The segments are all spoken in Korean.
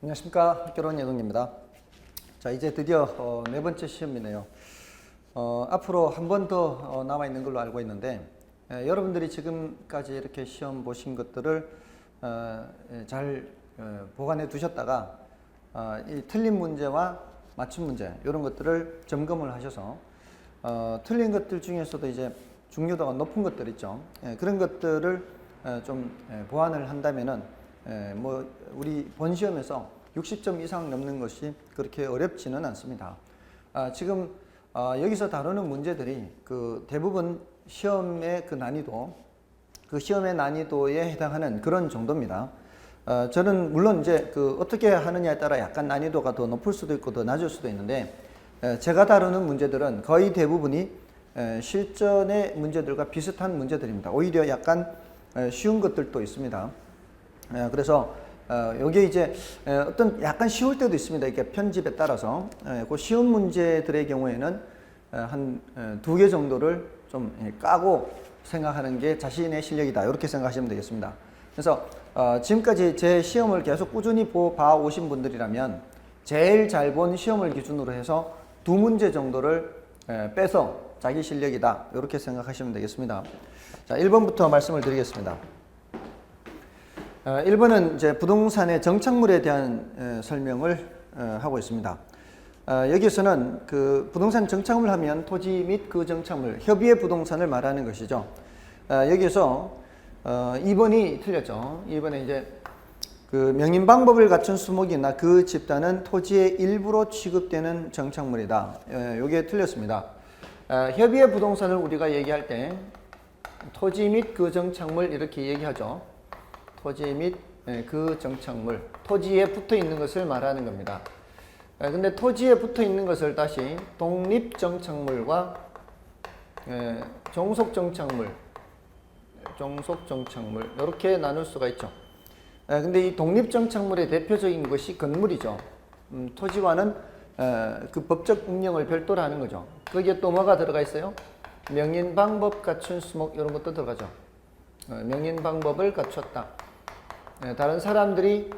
안녕하십니까. 학교론 예동입니다. 자, 이제 드디어 네 번째 시험이네요. 앞으로 한 번 더 남아있는 걸로 알고 있는데, 여러분들이 지금까지 이렇게 시험 보신 것들을 잘 보관해 두셨다가 이 틀린 문제와 맞춤 문제 이런 것들을 점검을 하셔서 틀린 것들 중에서도 이제 중요도가 높은 것들 있죠. 그런 것들을 좀 보완을 한다면은 뭐 우리 본 시험에서 60점 이상 넘는 것이 그렇게 어렵지는 않습니다. 지금 여기서 다루는 문제들이 그 대부분 시험의 그 난이도, 그 시험의 난이도에 해당하는 그런 정도입니다. 저는 물론 이제 그 어떻게 하느냐에 따라 약간 난이도가 더 높을 수도 있고 더 낮을 수도 있는데, 제가 다루는 문제들은 거의 대부분이 실전의 문제들과 비슷한 문제들입니다. 오히려 약간 쉬운 것들도 있습니다. 그래서 여기에 이제 어떤 약간 쉬울 때도 있습니다. 이렇게 편집에 따라서 그 쉬운 문제들의 경우에는 한 2개 정도를 좀 까고 생각하는 게 자신의 실력이다, 이렇게 생각하시면 되겠습니다. 그래서 지금까지 제 시험을 계속 꾸준히 봐 오신 분들이라면 제일 잘 본 시험을 기준으로 해서 2문제 정도를 빼서 자기 실력이다, 이렇게 생각하시면 되겠습니다. 자, 1번부터 말씀을 드리겠습니다. 1번은 이제 부동산의 정착물에 대한 설명을 하고 있습니다. 여기서는 그 부동산 정착물 하면 토지 및 그 정착물, 협의의 부동산을 말하는 것이죠. 여기서 2번이 틀렸죠. 2번에 이제 그 명인 방법을 갖춘 수목이나 그 집단은 토지의 일부로 취급되는 정착물이다. 이게 틀렸습니다. 협의의 부동산을 우리가 얘기할 때 토지 및 그 정착물 이렇게 얘기하죠. 토지 및 그 정착물, 토지에 붙어 있는 것을 말하는 겁니다. 근데 토지에 붙어 있는 것을 다시 독립 정착물과 종속 정착물 이렇게 나눌 수가 있죠. 근데 이 독립 정착물의 대표적인 것이 건물이죠. 토지와는 그 법적 운영을 별도로 하는 거죠. 거기에 또 뭐가 들어가 있어요? 명인 방법 갖춘 수목, 이런 것도 들어가죠. 명인 방법을 갖췄다. 다른 사람들이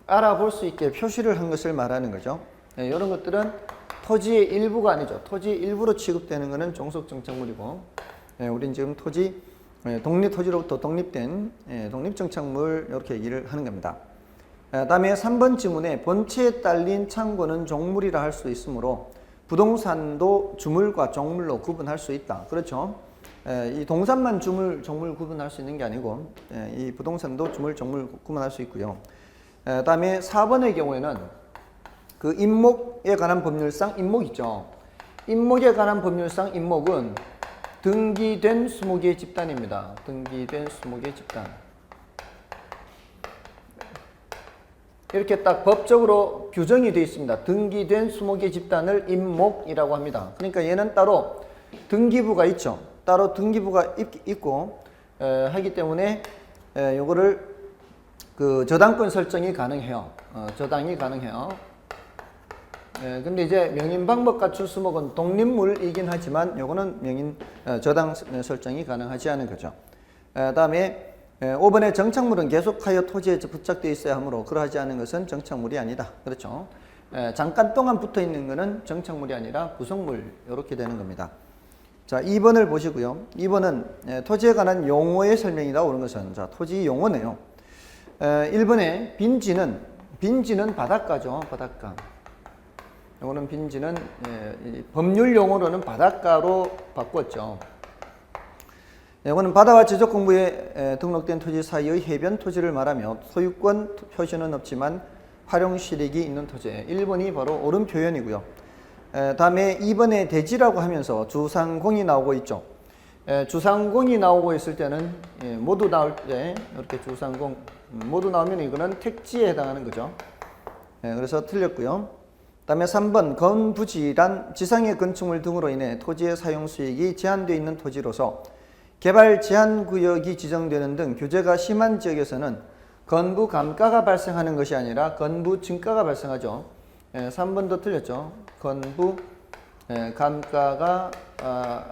알아볼 수 있게 표시를 한 것을 말하는 거죠. 이런 것들은 토지의 일부가 아니죠. 토지의 일부로 취급되는 것은 종속 정착물이고, 우린 지금 토지로부터 독립된 독립 정착물, 이렇게 얘기를 하는 겁니다. 다음에 3번 지문에 본체에 딸린 창고는 종물이라 할 수 있으므로 부동산도 주물과 종물로 구분할 수 있다. 그렇죠. 이 동산만 주물, 종물 구분할 수 있는 게 아니고 이 부동산도 주물, 종물 구분할 수 있고요. 다음에 4번의 경우에는 그 임목에 관한 법률상 임목 있죠. 임목에 관한 법률상 임목은 등기된 수목의 집단입니다. 등기된 수목의 집단. 이렇게 딱 법적으로 규정이 되어 있습니다. 등기된 수목의 집단을 임목이라고 합니다. 그러니까 얘는 따로 등기부가 있죠. 따로 등기부가 있고 하기 때문에 요거를 그 저당권 설정이 가능해요. 저당이 가능해요. 근데 이제 명인 방법 갖춘 수목은 독립물이긴 하지만 요거는 명인 저당 설정이 가능하지 않은 거죠. 다음에 5번의 정착물은 계속하여 토지에 부착되어 있어야 하므로 그러하지 않은 것은 정착물이 아니다. 그렇죠. 잠깐 동안 붙어 있는 것은 정착물이 아니라 구성물, 이렇게 되는 겁니다. 자, 2번을 보시고요. 2번은 토지에 관한 용어의 설명이라고 하는 것은, 자, 토지 용어네요. 1번에 빈지는 바닷가죠. 바닷가. 요거는 빈지는 법률 용어로는 바닷가로 바꿨죠. 이거는 바다와 지적 공부에 등록된 토지 사이의 해변 토지를 말하며 소유권 표시는 없지만 활용 실익이 있는 토지. 1번이 바로 옳은 표현이고요. 다음에 2번에 대지라고 하면서 주상공이 나오고 있죠. 주상공이 나오고 있을 때는 모두 나올 때 이렇게 주상공 모두 나오면 이거는 택지에 해당하는 거죠. 그래서 틀렸고요. 다음에 3번 건부지란 지상의 건축물 등으로 인해 토지의 사용 수익이 제한되어 있는 토지로서 개발 제한 구역이 지정되는 등 규제가 심한 지역에서는 건부 감가가 발생하는 것이 아니라 건부 증가가 발생하죠. 3번도 틀렸죠. 건부 감가가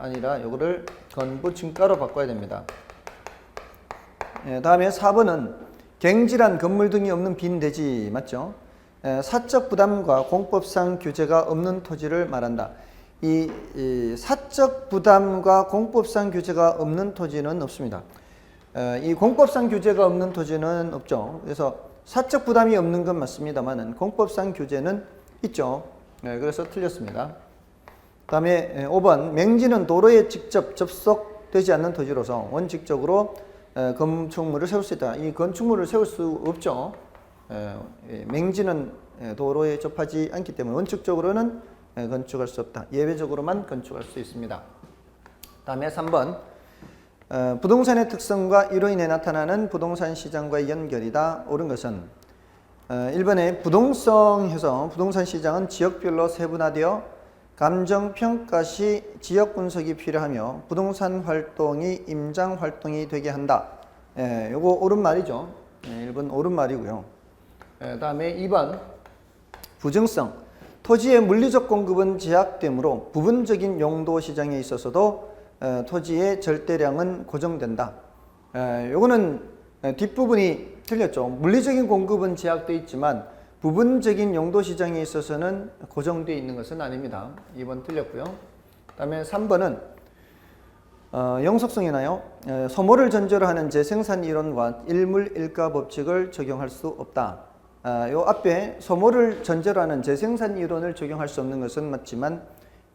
아니라 요거를 건부 증가로 바꿔야 됩니다. 다음에 4번은 갱질한 건물 등이 없는 빈 대지 맞죠? 사적 부담과 공법상 규제가 없는 토지를 말한다. 이 사적 부담과 공법상 규제가 없는 토지는 없습니다. 이 공법상 규제가 없는 토지는 없죠. 그래서 사적 부담이 없는 건 맞습니다만 공법상 규제는 있죠. 그래서 틀렸습니다. 그 다음에 5번 맹지는 도로에 직접 접속되지 않는 토지로서 원칙적으로 건축물을 세울 수 있다. 이 건축물을 세울 수 없죠. 맹지는 도로에 접하지 않기 때문에 원칙적으로는 건축할 수 없다. 예외적으로만 건축할 수 있습니다. 다음에 3번 부동산의 특성과 이로 인해 나타나는 부동산 시장과의 연결이다. 옳은 것은 1번에 부동성에서 부동산 시장은 지역별로 세분화되어 감정평가 시 지역 분석이 필요하며 부동산 활동이 임장 활동이 되게 한다. 요거 옳은 말이죠. 1번 옳은 말이고요. 다음에 2번 부증성 토지의 물리적 공급은 제약되므로 부분적인 용도 시장에 있어서도 토지의 절대량은 고정된다. 요거는 뒷부분이 틀렸죠. 물리적인 공급은 제약되어 있지만 부분적인 용도 시장에 있어서는 고정되어 있는 것은 아닙니다. 2번 틀렸고요. 그 다음에 3번은 영속성이나요? 소모를 전제로 하는 재생산 이론과 일물일가 법칙을 적용할 수 없다. 요 앞에 소모를 전제로 하는 재생산 이론을 적용할 수 없는 것은 맞지만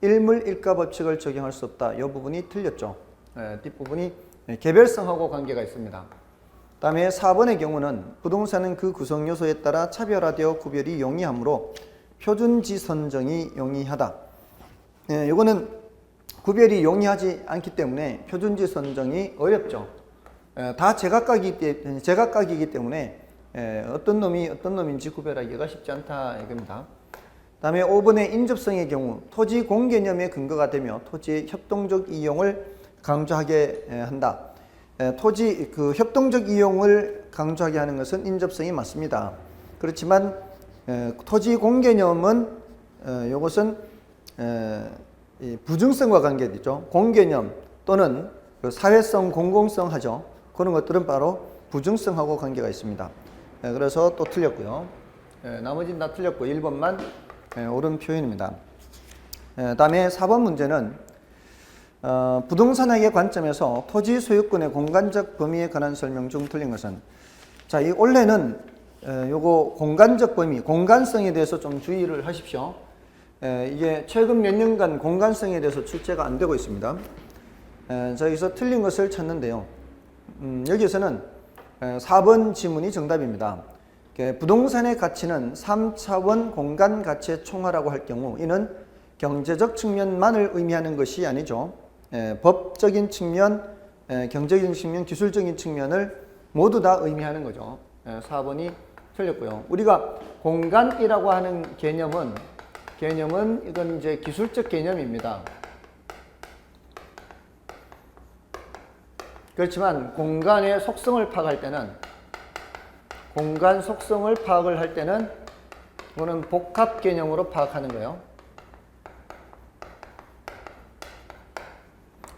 일물일가 법칙을 적용할 수 없다. 이 부분이 틀렸죠. 뒷부분이 개별성하고 관계가 있습니다. 다음에 4번의 경우는 부동산은 그 구성 요소에 따라 차별화되어 구별이 용이하므로 표준지 선정이 용이하다. 이거는 구별이 용이하지 않기 때문에 표준지 선정이 어렵죠. 다 제각각이기 때문에 어떤 놈이 어떤 놈인지 구별하기가 쉽지 않다 이겁니다. 다음에 5번의 인접성의 경우 토지 공개념의 근거가 되며 토지의 협동적 이용을 강조하게 한다. 토지 협동적 이용을 강조하게 하는 것은 인접성이 맞습니다. 그렇지만 토지 공개념은 이것은 부증성과 관계되죠. 공개념 또는 사회성, 공공성 하죠. 그런 것들은 바로 부증성하고 관계가 있습니다. 그래서 또 틀렸고요. 나머지는 다 틀렸고 1번만 옳은 표현입니다. 다음에 4번 문제는 부동산학의 관점에서 토지 소유권의 공간적 범위에 관한 설명 중 틀린 것은 자, 이 원래는 요거 공간적 범위, 공간성에 대해서 좀 주의를 하십시오. 이게 최근 몇 년간 공간성에 대해서 출제가 안 되고 있습니다. 자, 여기서 틀린 것을 찾는데요. 여기에서는 4번 지문이 정답입니다. 부동산의 가치는 3차원 공간 가치의 총화라고 할 경우 이는 경제적 측면만을 의미하는 것이 아니죠. 법적인 측면, 경제적인 측면, 기술적인 측면을 모두 다 의미하는 거죠. 4번이 틀렸고요. 우리가 공간이라고 하는 개념은 이건 이제 기술적 개념입니다. 그렇지만 공간의 속성을 파악할 때는 공간 속성을 파악을 할 때는 이거는 복합 개념으로 파악하는 거예요.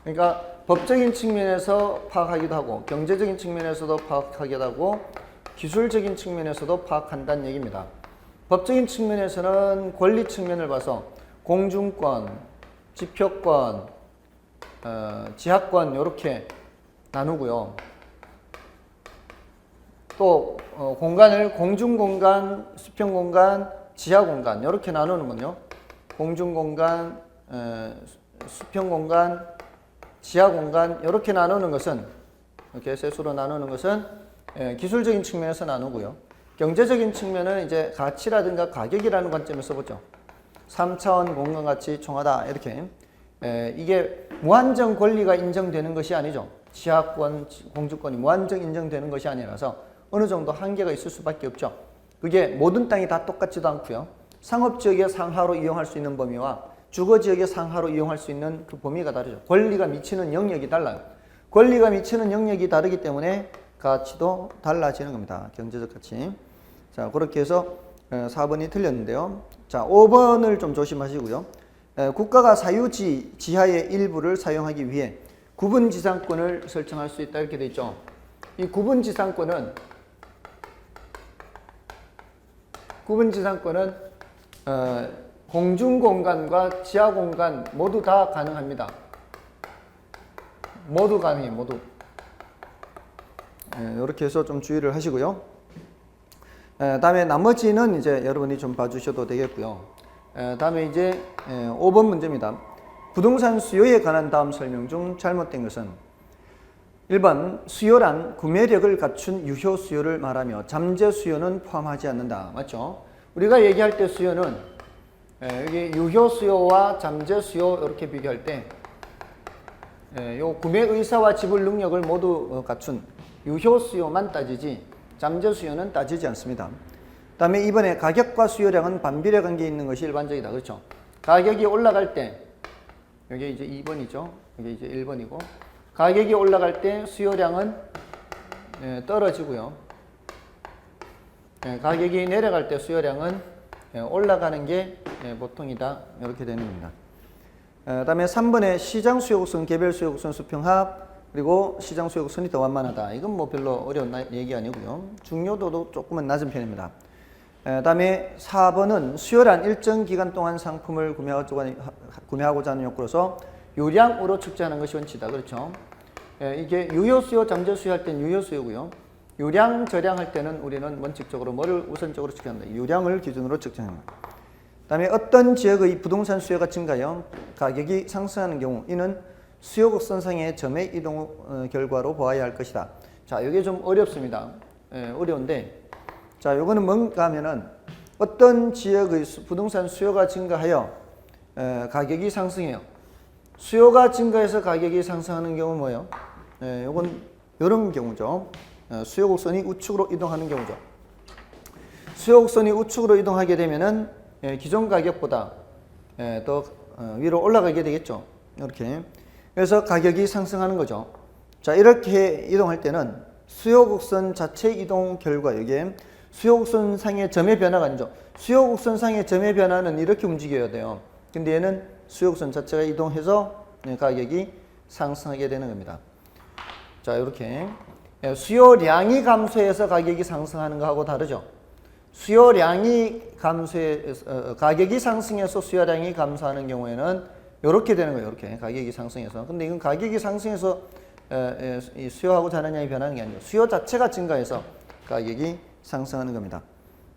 그러니까 법적인 측면에서 파악하기도 하고 경제적인 측면에서도 파악하기도 하고 기술적인 측면에서도 파악한다는 얘기입니다. 법적인 측면에서는 권리 측면을 봐서 공중권, 지표권, 지하권 이렇게 나누고요. 또 공간을 공중공간, 수평공간, 지하공간 이렇게 나누는군요. 공중공간, 수평공간, 지하공간 이렇게 나누는 것은 이렇게 세수로 나누는 것은 기술적인 측면에서 나누고요. 경제적인 측면은 이제 가치라든가 가격이라는 관점에서 보죠. 3차원 공간가치 총하다 이렇게 이게 무한정 권리가 인정되는 것이 아니죠. 지하권, 공주권이 무한정 인정되는 것이 아니라서 어느 정도 한계가 있을 수밖에 없죠. 그게 모든 땅이 다 똑같지도 않고요. 상업지역의 상하로 이용할 수 있는 범위와 주거지역의 상하로 이용할 수 있는 그 범위가 다르죠. 권리가 미치는 영역이 달라요. 권리가 미치는 영역이 다르기 때문에 가치도 달라지는 겁니다. 경제적 가치. 자, 그렇게 해서 4번이 틀렸는데요. 자, 5번을 좀 조심하시고요. 국가가 사유지 지하의 일부를 사용하기 위해 구분지상권을 설정할 수 있다 이렇게 돼 있죠. 이 구분지상권은 구분지상권은 공중공간과 지하공간 모두 다 가능합니다. 모두 가능해요. 모두. 이렇게 해서 좀 주의를 하시고요. 다음에 나머지는 이제 여러분이 좀 봐주셔도 되겠고요. 다음에 이제 5번 문제입니다. 부동산 수요에 관한 다음 설명 중 잘못된 것은 1번 수요란 구매력을 갖춘 유효 수요를 말하며 잠재 수요는 포함하지 않는다. 맞죠? 우리가 얘기할 때 수요는 여기 유효 수요와 잠재 수요 이렇게 비교할 때 요 구매 의사와 지불 능력을 모두 갖춘 유효 수요만 따지지 잠재 수요는 따지지 않습니다. 다음에 이번에 가격과 수요량은 반비례 관계에 있는 것이 일반적이다. 그렇죠? 가격이 올라갈 때 여기 이제 2번이죠. 여기 이제 1번이고 가격이 올라갈 때 수요량은 떨어지고요. 가격이 내려갈 때 수요량은 올라가는 게 보통이다. 이렇게 되는 겁니다. 다음에 3번에 시장 수요 곡선, 개별 수요 곡선 수평합 그리고 시장 수요 곡선이 더 완만하다. 이건 뭐 별로 어려운 얘기 아니고요. 중요도도 조금은 낮은 편입니다. 다음에 4번은 수요란 일정 기간 동안 상품을 구매하고자 하는 욕구로서 유량으로 측정하는 것이 원칙이다. 그렇죠? 이게 유효 수요, 잠재 수요 할 때는 유효 수요고요. 유량, 저량 할 때는 우리는 원칙적으로 뭐를 우선적으로 측정한다. 유량을 기준으로 측정합니다. 다음에 어떤 지역의 부동산 수요가 증가하여 가격이 상승하는 경우 이는 수요 곡선상의 점의 이동 결과로 보아야 할 것이다. 자, 이게 좀 어렵습니다. 어려운데 자, 요거는 뭔가 하면은 어떤 지역의 부동산 수요가 증가하여 가격이 상승해요. 수요가 증가해서 가격이 상승하는 경우는 뭐예요? 요건 이런 경우죠. 수요 곡선이 우측으로 이동하는 경우죠. 수요 곡선이 우측으로 이동하게 되면은 기존 가격보다 더 위로 올라가게 되겠죠. 이렇게. 그래서 가격이 상승하는 거죠. 자, 이렇게 이동할 때는 수요 곡선 자체 이동 결과 이게 수요 곡선 상의 점의 변화가 아니죠. 수요 곡선 상의 점의 변화는 이렇게 움직여야 돼요. 근데 얘는 수요 곡선 자체가 이동해서 가격이 상승하게 되는 겁니다. 자, 이렇게 수요량이 감소해서 가격이 상승하는 거하고 다르죠. 수요량이 감소해서 가격이 상승해서 수요량이 감소하는 경우에는 이렇게 되는 거예요. 이렇게 가격이 상승해서. 근데 이건 가격이 상승해서 수요하고 자라량이 변하는 게 아니고 수요 자체가 증가해서 가격이 상승하는 겁니다.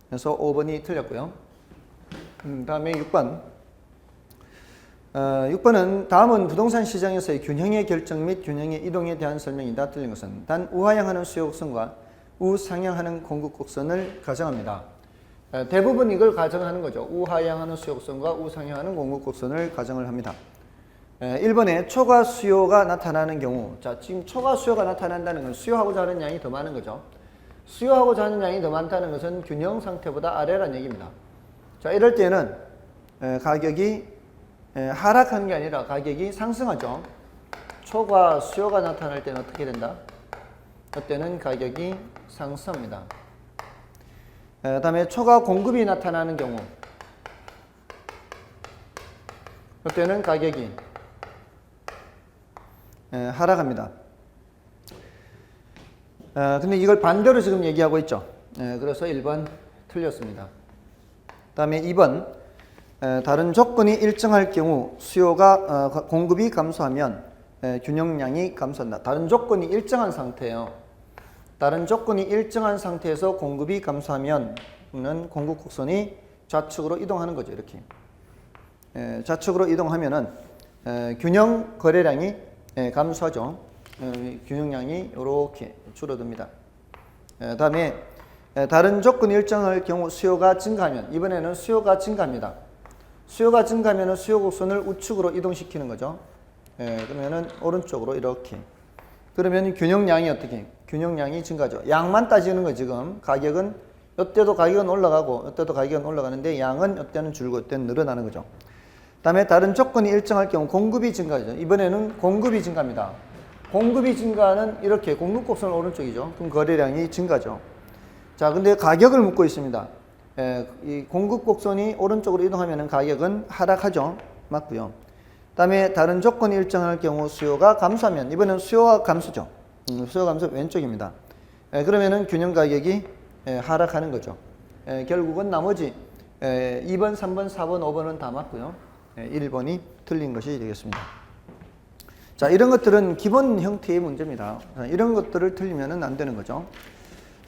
그래서 5번이 틀렸고요. 다음에 6번. 6번은 다음은 부동산 시장에서의 균형의 결정 및 균형의 이동에 대한 설명이다. 틀린 것은 단 우하향하는 수요 곡선과 우상향하는 공급 곡선을 가정합니다. 대부분 이걸 가정하는 거죠. 우하향하는 수요 곡선과 우상향하는 공급 곡선을 가정을 합니다. 1번에 초과 수요가 나타나는 경우. 자, 지금 초과 수요가 나타난다는 건 수요하고자 하는 양이 더 많은 거죠. 수요하고자 하는 양이 더 많다는 것은 균형 상태보다 아래라는 얘기입니다. 자, 이럴 때는 가격이 하락하는 게 아니라 가격이 상승하죠. 초과 수요가 나타날 때는 어떻게 된다? 그때는 가격이 상승합니다. 다음에 초과 공급이 나타나는 경우 그때는 가격이 하락합니다. 근데 이걸 반대로 지금 얘기하고 있죠. 그래서 1번 틀렸습니다. 다음에 2번 다른 조건이 일정할 경우 수요가 공급이 감소하면 균형량이 감소한다. 다른 조건이 일정한 상태예요. 다른 조건이 일정한 상태에서 공급이 감소하면 공급 곡선이 좌측으로 이동하는 거죠. 이렇게 좌측으로 이동하면은 균형 거래량이 감소하죠. 균형량이 이렇게 줄어듭니다. 다음에 다른 조건이 일정할 경우 수요가 증가하면 이번에는 수요가 증가합니다. 수요가 증가하면 수요 곡선을 우측으로 이동시키는 거죠. 그러면은 오른쪽으로 이렇게. 그러면 균형량이 어떻게? 균형량이 증가하죠. 양만 따지는 거 지금. 가격은 이때도 가격은 올라가고 이때도 가격은 올라가는데 양은 이때는 줄고 이때는 늘어나는 거죠. 다음에 다른 조건이 일정할 경우 공급이 증가하죠. 이번에는 공급이 증가합니다. 공급이 증가하는 이렇게 공급 곡선 오른쪽이죠. 그럼 거래량이 증가죠. 자, 근데 가격을 묻고 있습니다. 이 공급 곡선이 오른쪽으로 이동하면 가격은 하락하죠. 맞고요. 다음에 다른 조건이 일정할 경우 수요가 감소하면 이번엔 수요가 감소죠. 수요 감소 왼쪽입니다. 그러면은 균형 가격이 하락하는 거죠. 결국은 나머지 2번, 3번, 4번, 5번은 다 맞고요. 1번이 틀린 것이 되겠습니다. 자, 이런 것들은 기본 형태의 문제입니다. 이런 것들을 틀리면 안 되는 거죠.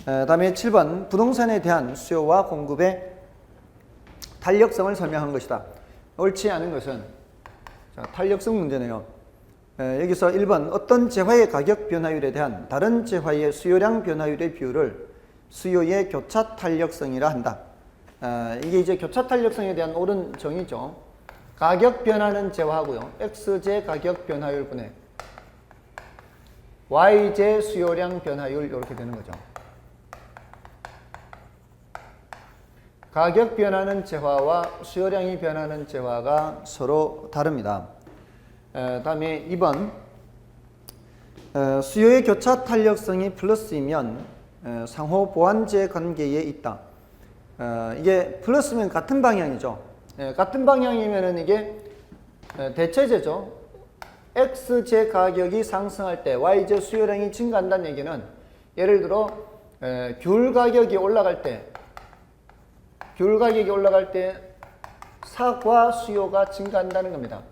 다음에 7번 부동산에 대한 수요와 공급의 탄력성을 설명한 것이다. 옳지 않은 것은 자, 탄력성 문제네요. 여기서 1번 어떤 재화의 가격 변화율에 대한 다른 재화의 수요량 변화율의 비율을 수요의 교차 탄력성이라 한다. 이게 이제 교차 탄력성에 대한 옳은 정의죠. 가격 변화는 재화하고요. X제 가격 변화율 분의 Y제 수요량 변화율 이렇게 되는 거죠. 가격 변하는 재화와 수요량이 변하는 재화가 서로 다릅니다. 다음에 2번 수요의 교차 탄력성이 플러스이면 상호 보완제 관계에 있다. 이게 플러스면 같은 방향이죠. 같은 방향이면 이게 대체제죠. X제 가격이 상승할 때 Y제 수요량이 증가한다는 얘기는 예를 들어 귤 가격이 올라갈 때 사과 수요가 증가한다는 겁니다.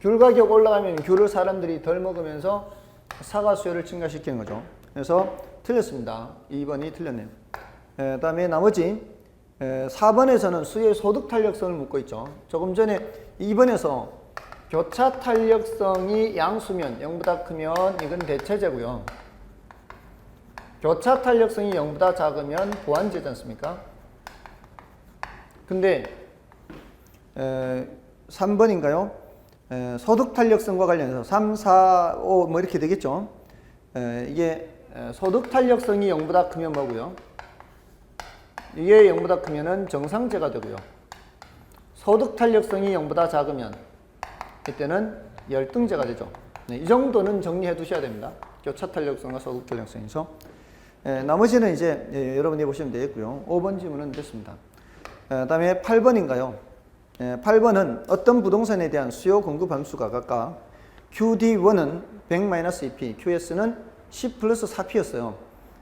귤 가격 올라가면 귤을 사람들이 덜 먹으면서 사과 수요를 증가시키는 거죠. 그래서 틀렸습니다. 2번이 틀렸네요. 다음에 나머지 4번에서는 수요의 소득 탄력성을 묻고 있죠. 조금 전에 2번에서 교차 탄력성이 양수면 0보다 크면 이건 대체제고요. 교차 탄력성이 0보다 작으면 보완제지 않습니까? 근데 3번인가요? 소득 탄력성과 관련해서 3, 4, 5 뭐 이렇게 되겠죠. 이게 소득 탄력성이 0보다 크면 뭐고요? 이게 0보다 크면은 정상제가 되고요. 소득 탄력성이 0보다 작으면 이때는 열등제가 되죠. 이 정도는 정리해 두셔야 됩니다. 교차 탄력성과 소득 탄력성에서. 나머지는 이제 여러분이 보시면 되겠고요. 5번 질문은 됐습니다. 다음에 8번인가요? 8번은 어떤 부동산에 대한 수요 공급 함수가 각각 QD1은 100-2P, QS는 10 플러스 4P였어요.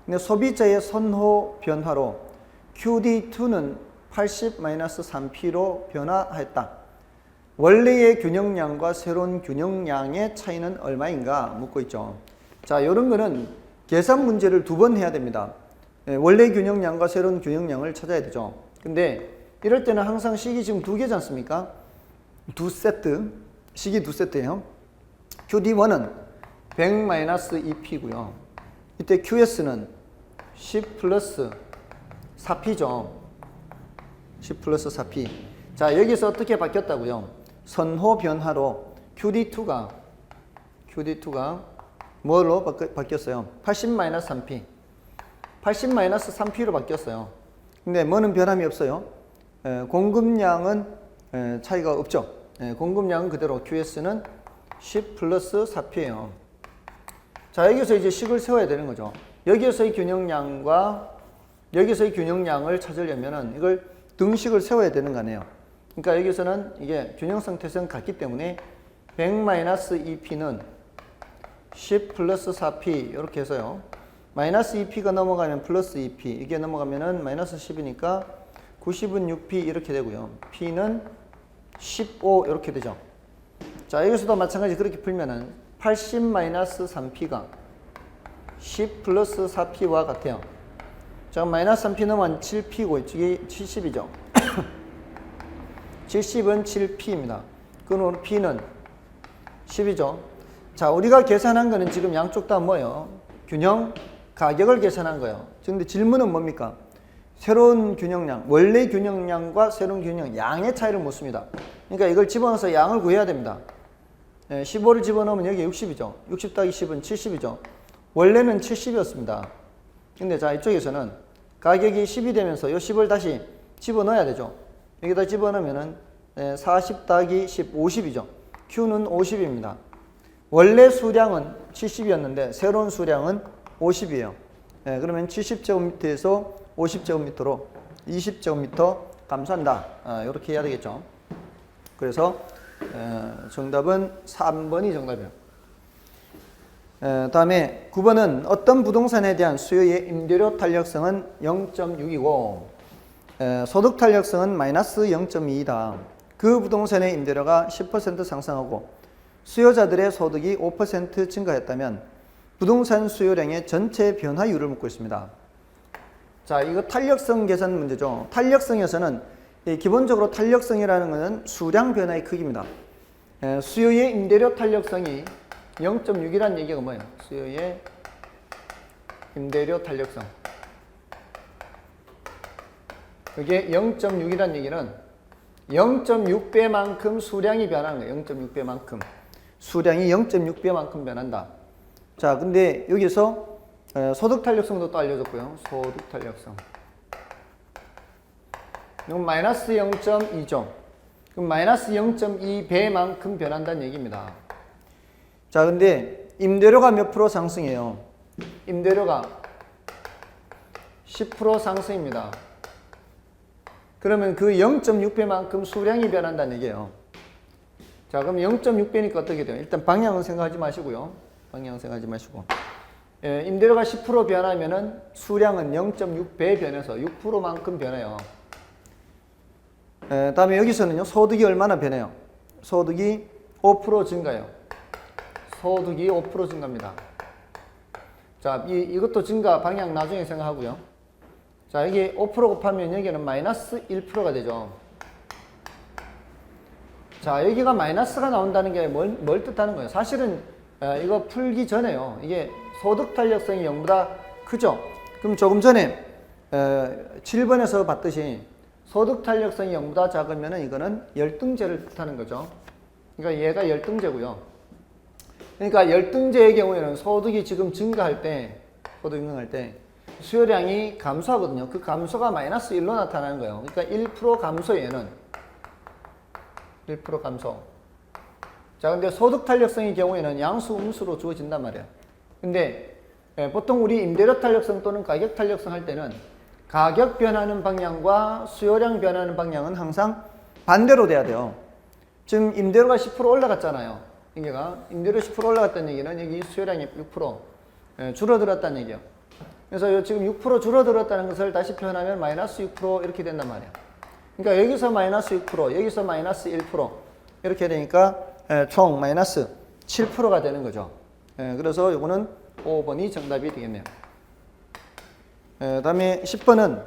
근데 소비자의 선호 변화로 QD2는 80-3P로 변화했다. 원래의 균형량과 새로운 균형량의 차이는 얼마인가 묻고 있죠. 자, 이런 거는 계산 문제를 2번 해야 됩니다. 원래 균형량과 새로운 균형량을 찾아야 되죠. 근데 이럴 때는 항상 식이 지금 2개지 않습니까? 2세트, 식이 2세트예요. QD1은 100-2P고요. 이때 QS는 10 플러스 4P죠. 10 플러스 4P. 자, 여기서 어떻게 바뀌었다고요? 선호 변화로 QD2가 뭘로 바뀌었어요? 80-3P. 80-3P로 바뀌었어요. 근데 뭐는 변함이 없어요. 공급량은 차이가 없죠. 공급량은 그대로 QS는 10 플러스 4P예요. 자, 여기서 이제 식을 세워야 되는 거죠. 여기에서의 균형량과 여기서의 균형량을 찾으려면은 이걸 등식을 세워야 되는 거 아니에요. 그러니까 여기서는 이게 균형 상태에서는 같기 때문에 100-2P는 10 플러스 4P 이렇게 해서요. 마이너스 2P가 넘어가면 플러스 2P, 이게 넘어가면은 마이너스 10이니까 90은 6P 이렇게 되고요. P는 15 이렇게 되죠. 자, 여기서도 마찬가지 그렇게 풀면은 80-3P가 10 플러스 4P와 같아요. 자, 마이너스 3P 넘으면 7P고 이게 70이죠. 70은 7P입니다. 그럼 P는 10이죠. 자, 우리가 계산한 거는 지금 양쪽 다 뭐예요? 균형 가격을 계산한 거예요. 근데 질문은 뭡니까? 새로운 균형량, 원래 균형량과 새로운 균형 양의 차이를 묻습니다. 그러니까 이걸 집어넣어서 양을 구해야 됩니다. 15를 집어넣으면 여기 60이죠. 60 더하기 10은 70이죠. 원래는 70이었습니다. 근데 자, 이쪽에서는 가격이 10이 되면서 이 10을 다시 집어넣어야 되죠. 여기다 집어넣으면은 40 더하기 10, 50이죠. Q는 50입니다. 원래 수량은 70이었는데 새로운 수량은 50이에요. 그러면 70제곱미터에서 50제곱미터로 20제곱미터 감소한다. 이렇게 해야 되겠죠. 그래서 정답은 3번이 정답이에요. 다음에 9번은 어떤 부동산에 대한 수요의 임대료 탄력성은 0.6이고 소득 탄력성은 마이너스 0.2이다. 그 부동산의 임대료가 10% 상승하고 수요자들의 소득이 5% 증가했다면 부동산 수요량의 전체 변화율을 묻고 있습니다. 자, 이거 탄력성 계산 문제죠. 탄력성에서는 기본적으로 탄력성이라는 것은 수량 변화의 크기입니다. 수요의 임대료 탄력성이 0.6이라는 얘기가 뭐예요? 수요의 임대료 탄력성. 그게 0.6이라는 얘기는 0.6배만큼 수량이 변하는 거예요. 0.6배만큼. 수량이 0.6배만큼 변한다. 자, 근데 여기서 소득 탄력성도 또 알려줬고요. 소득 탄력성. 이건 마이너스 0.2죠. 그럼 마이너스 0.2배만큼 변한다는 얘기입니다. 자, 근데 임대료가 몇 프로 상승해요? 임대료가 10% 상승입니다. 그러면 그 0.6배만큼 수량이 변한다는 얘기예요. 자, 그럼 0.6배니까 어떻게 돼요? 일단 방향은 생각하지 마시고요. 방향은 생각하지 마시고. 임대료가 10% 변하면은 수량은 0.6배 변해서 6%만큼 변해요. 다음에 여기서는요, 소득이 얼마나 변해요? 소득이 5% 증가해요. 소득이 5% 증가입니다. 자, 이것도 증가 방향 나중에 생각하고요. 자, 여기 5% 곱하면 여기는 마이너스 1%가 되죠. 자, 여기가 마이너스가 나온다는 게 뭘 뜻하는 거예요? 사실은 이거 풀기 전에요. 이게 소득 탄력성이 0보다 크죠? 그럼 조금 전에 7번에서 봤듯이 소득 탄력성이 0보다 작으면 이거는 열등제를 뜻하는 거죠. 그러니까 얘가 열등제고요. 그러니까 열등제의 경우에는 소득이 지금 증가할 때, 소득이 증가할 때 수요량이 감소하거든요. 그 감소가 마이너스 1로 나타나는 거예요. 그러니까 1% 감소 얘는 1% 감소. 자, 근데 소득 탄력성의 경우에는 양수 음수로 주어진단 말이에요. 근데 보통 우리 임대료 탄력성 또는 가격 탄력성 할 때는 가격 변하는 방향과 수요량 변하는 방향은 항상 반대로 돼야 돼요. 지금 임대료가 10% 올라갔잖아요. 이게가 임대료 10% 올라갔다는 얘기는 여기 수요량이 6% 줄어들었다는 얘기예요. 그래서 지금 6% 줄어들었다는 것을 다시 표현하면 마이너스 6% 이렇게 된단 말이에요. 그러니까 여기서 마이너스 6%, 여기서 마이너스 1% 이렇게 되니까 총 마이너스 7%가 되는 거죠. 그래서 이거는 5번이 정답이 되겠네요. 다음에 10번은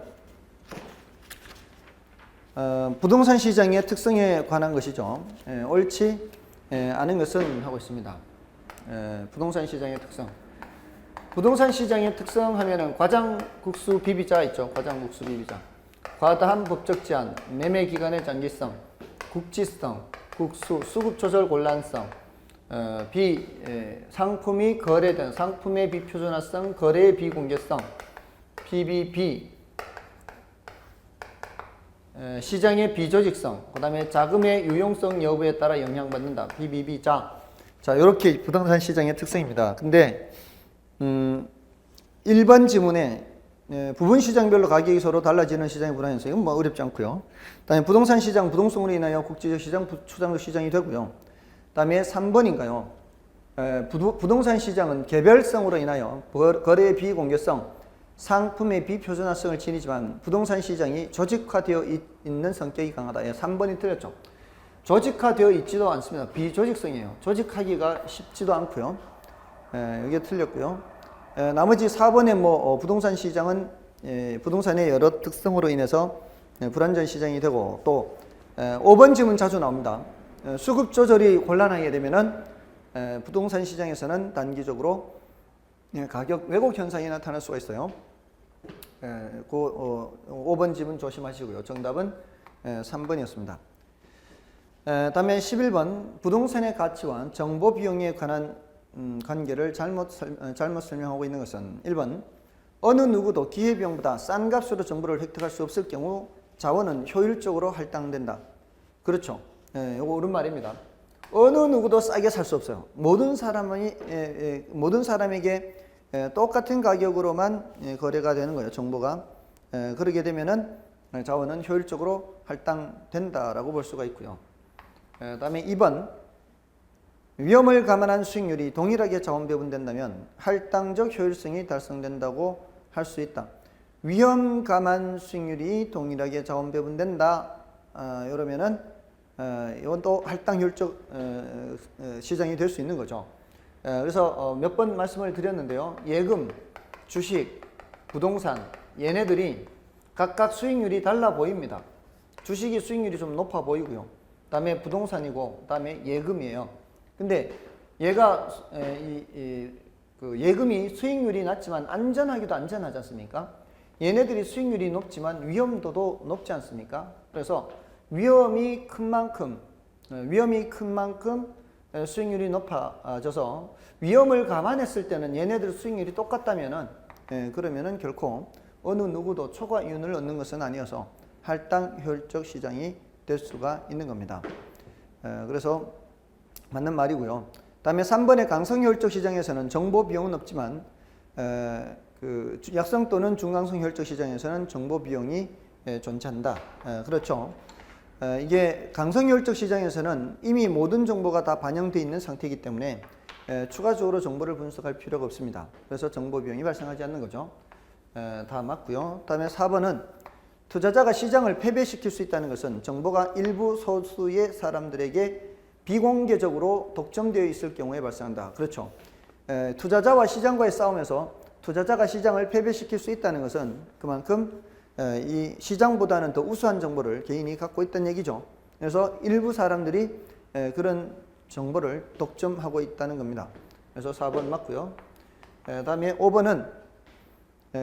부동산 시장의 특성에 관한 것이죠. 옳지 않은 것은 하고 있습니다. 부동산 시장의 특성. 부동산 시장의 특성 하면은 과장국수 비비자 있죠. 과장국수 비비자. 과다한 법적 제한, 매매 기간의 장기성, 국지성, 국수, 수급 조절 곤란성, 상품이 거래된 상품의 비표준화성, 거래의 비공개성, PBB, 시장의 비조직성, 그 다음에 자금의 유용성 여부에 따라 영향받는다. BBB자. 자, 이렇게 부동산 시장의 특성입니다. 근데 1번 지문에 부분 시장별로 가격이 서로 달라지는 시장의 불안해서 이건 뭐 어렵지 않고요. 그다음에 부동산 시장 부동성으로 인하여 국제적 시장, 초장적 시장이 되고요. 그다음에 3번인가요? 부동산 시장은 개별성으로 인하여 거래의 비공개성, 상품의 비표준화성을 지니지만 부동산 시장이 조직화되어 있는 성격이 강하다. 3번이 틀렸죠. 조직화되어 있지도 않습니다. 비조직성이에요. 조직하기가 쉽지도 않고요. 이게 틀렸고요. 나머지 4번에 부동산 시장은 부동산의 여러 특성으로 인해서 불안전 시장이 되고 또 5번 질문 자주 나옵니다. 수급 조절이 곤란하게 되면은 부동산 시장에서는 단기적으로 가격 왜곡 현상이 나타날 수가 있어요. 5번 질문 조심하시고요. 정답은 3번이었습니다. 다음에 11번 부동산의 가치와 정보 비용에 관한 관계를 잘못 설명하고 있는 것은 1번 어느 누구도 기회비용보다 싼 값으로 정보를 획득할 수 없을 경우 자원은 효율적으로 할당된다. 그렇죠. 이거 옳은 말입니다. 어느 누구도 싸게 살 수 없어요. 모든 사람에게 똑같은 가격으로만 거래가 되는 거예요. 정보가. 그러게 되면은 자원은 효율적으로 할당된다라고 볼 수가 있고요. 다음에 2번 위험을 감안한 수익률이 동일하게 자원 배분된다면 할당적 효율성이 달성된다고 할 수 있다. 위험 감안 수익률이 동일하게 자원 배분된다. 이러면은 이건 또 할당 효율적 시장이 될 수 있는 거죠. 그래서 몇 번 말씀을 드렸는데요. 예금, 주식, 부동산 얘네들이 각각 수익률이 달라 보입니다. 주식이 수익률이 좀 높아 보이고요. 그다음에 부동산이고 그다음에 예금이에요. 근데 얘가 그 예금이 수익률이 낮지만 안전하기도 안전하지 않습니까? 얘네들이 수익률이 높지만 위험도도 높지 않습니까? 그래서 위험이 큰 만큼 수익률이 높아져서 위험을 감안했을 때는 얘네들 수익률이 똑같다면은 그러면은 결코 어느 누구도 초과 이윤을 얻는 것은 아니어서 할당 효율적 시장이 될 수가 있는 겁니다. 그래서 맞는 말이고요. 다음에 3번의 강성 효율적 시장에서는 정보 비용은 없지만 그 약성 또는 중강성 효율적 시장에서는 정보 비용이 존재한다. 그렇죠. 이게 강성 효율적 시장에서는 이미 모든 정보가 다 반영되어 있는 상태이기 때문에 추가적으로 정보를 분석할 필요가 없습니다. 그래서 정보 비용이 발생하지 않는 거죠. 다 맞고요. 다음에 4번은 투자자가 시장을 패배시킬 수 있다는 것은 정보가 일부 소수의 사람들에게 비공개적으로 독점되어 있을 경우에 발생한다. 그렇죠. 투자자와 시장과의 싸움에서 투자자가 시장을 패배시킬 수 있다는 것은 그만큼 이 시장보다는 더 우수한 정보를 개인이 갖고 있다는 얘기죠. 그래서 일부 사람들이 그런 정보를 독점하고 있다는 겁니다. 그래서 4번 맞고요. 다음에 5번은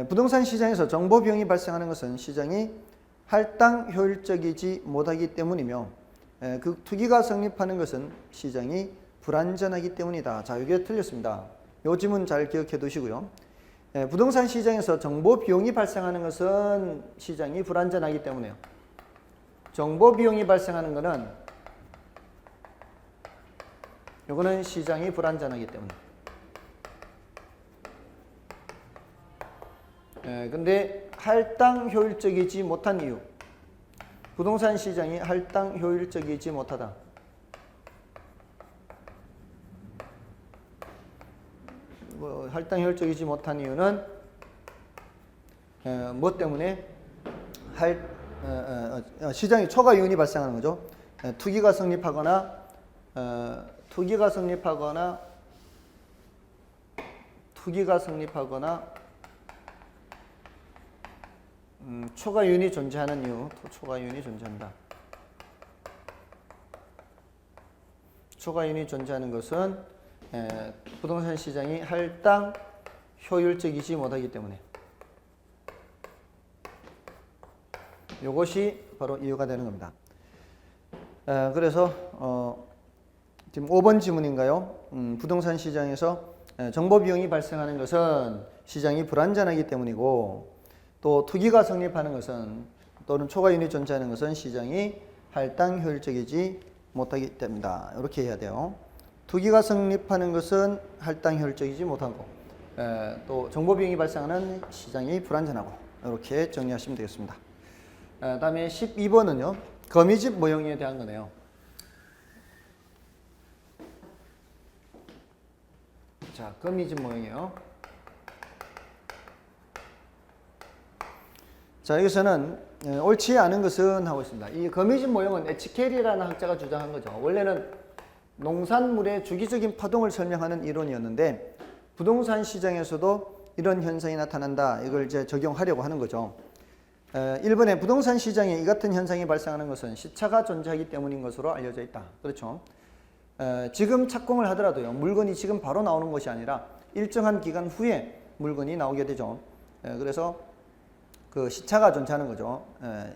부동산 시장에서 정보 비용이 발생하는 것은 시장이 할당 효율적이지 못하기 때문이며 그 투기가 성립하는 것은 시장이 불안전하기 때문이다. 자, 이게 틀렸습니다. 이 지문 잘 기억해 두시고요. 부동산 시장에서 정보 비용이 발생하는 것은 시장이 불안전하기 때문에요. 정보 비용이 발생하는 것은 이거는 시장이 불안전하기 때문에. 근데 할당 효율적이지 못한 이유. 부동산 시장이 할당 효율적이지 못하다. 할당 효율적이지 못한 이유는 뭐 때문에? 시장이 초과 이윤이 발생하는 거죠. 투기가 성립하거나 초과 이윤이 존재하는 이유. 초과 이윤이 존재한다. 초과 이윤이 존재하는 것은 부동산 시장이 할당 효율적이지 못하기 때문에 이것이 바로 이유가 되는 겁니다. 그래서 지금 5번 지문인가요? 부동산 시장에서 정보 비용이 발생하는 것은 시장이 불안전하기 때문이고 또 투기가 성립하는 것은 또는 초과 이윤이 존재하는 것은 시장이 할당 효율적이지 못하기 때문이다. 이렇게 해야 돼요. 투기가 성립하는 것은 할당 효율적이지 못하고 또 정보 비용이 발생하는 시장이 불안전하고 이렇게 정리하시면 되겠습니다. 다음에 12번은요. 거미집 모형에 대한 거네요. 자, 거미집 모형이에요. 자, 여기서는 옳지 않은 것은 하고 있습니다. 이 거미집 모형은 에치켈이라는 학자가 주장한 거죠. 원래는 농산물의 주기적인 파동을 설명하는 이론이었는데 부동산 시장에서도 이런 현상이 나타난다. 이걸 이제 적용하려고 하는 거죠. 1번에 부동산 시장에 이 같은 현상이 발생하는 것은 시차가 존재하기 때문인 것으로 알려져 있다. 그렇죠. 지금 착공을 하더라도요. 물건이 지금 바로 나오는 것이 아니라 일정한 기간 후에 물건이 나오게 되죠. 그래서 그 시차가 존재하는 거죠.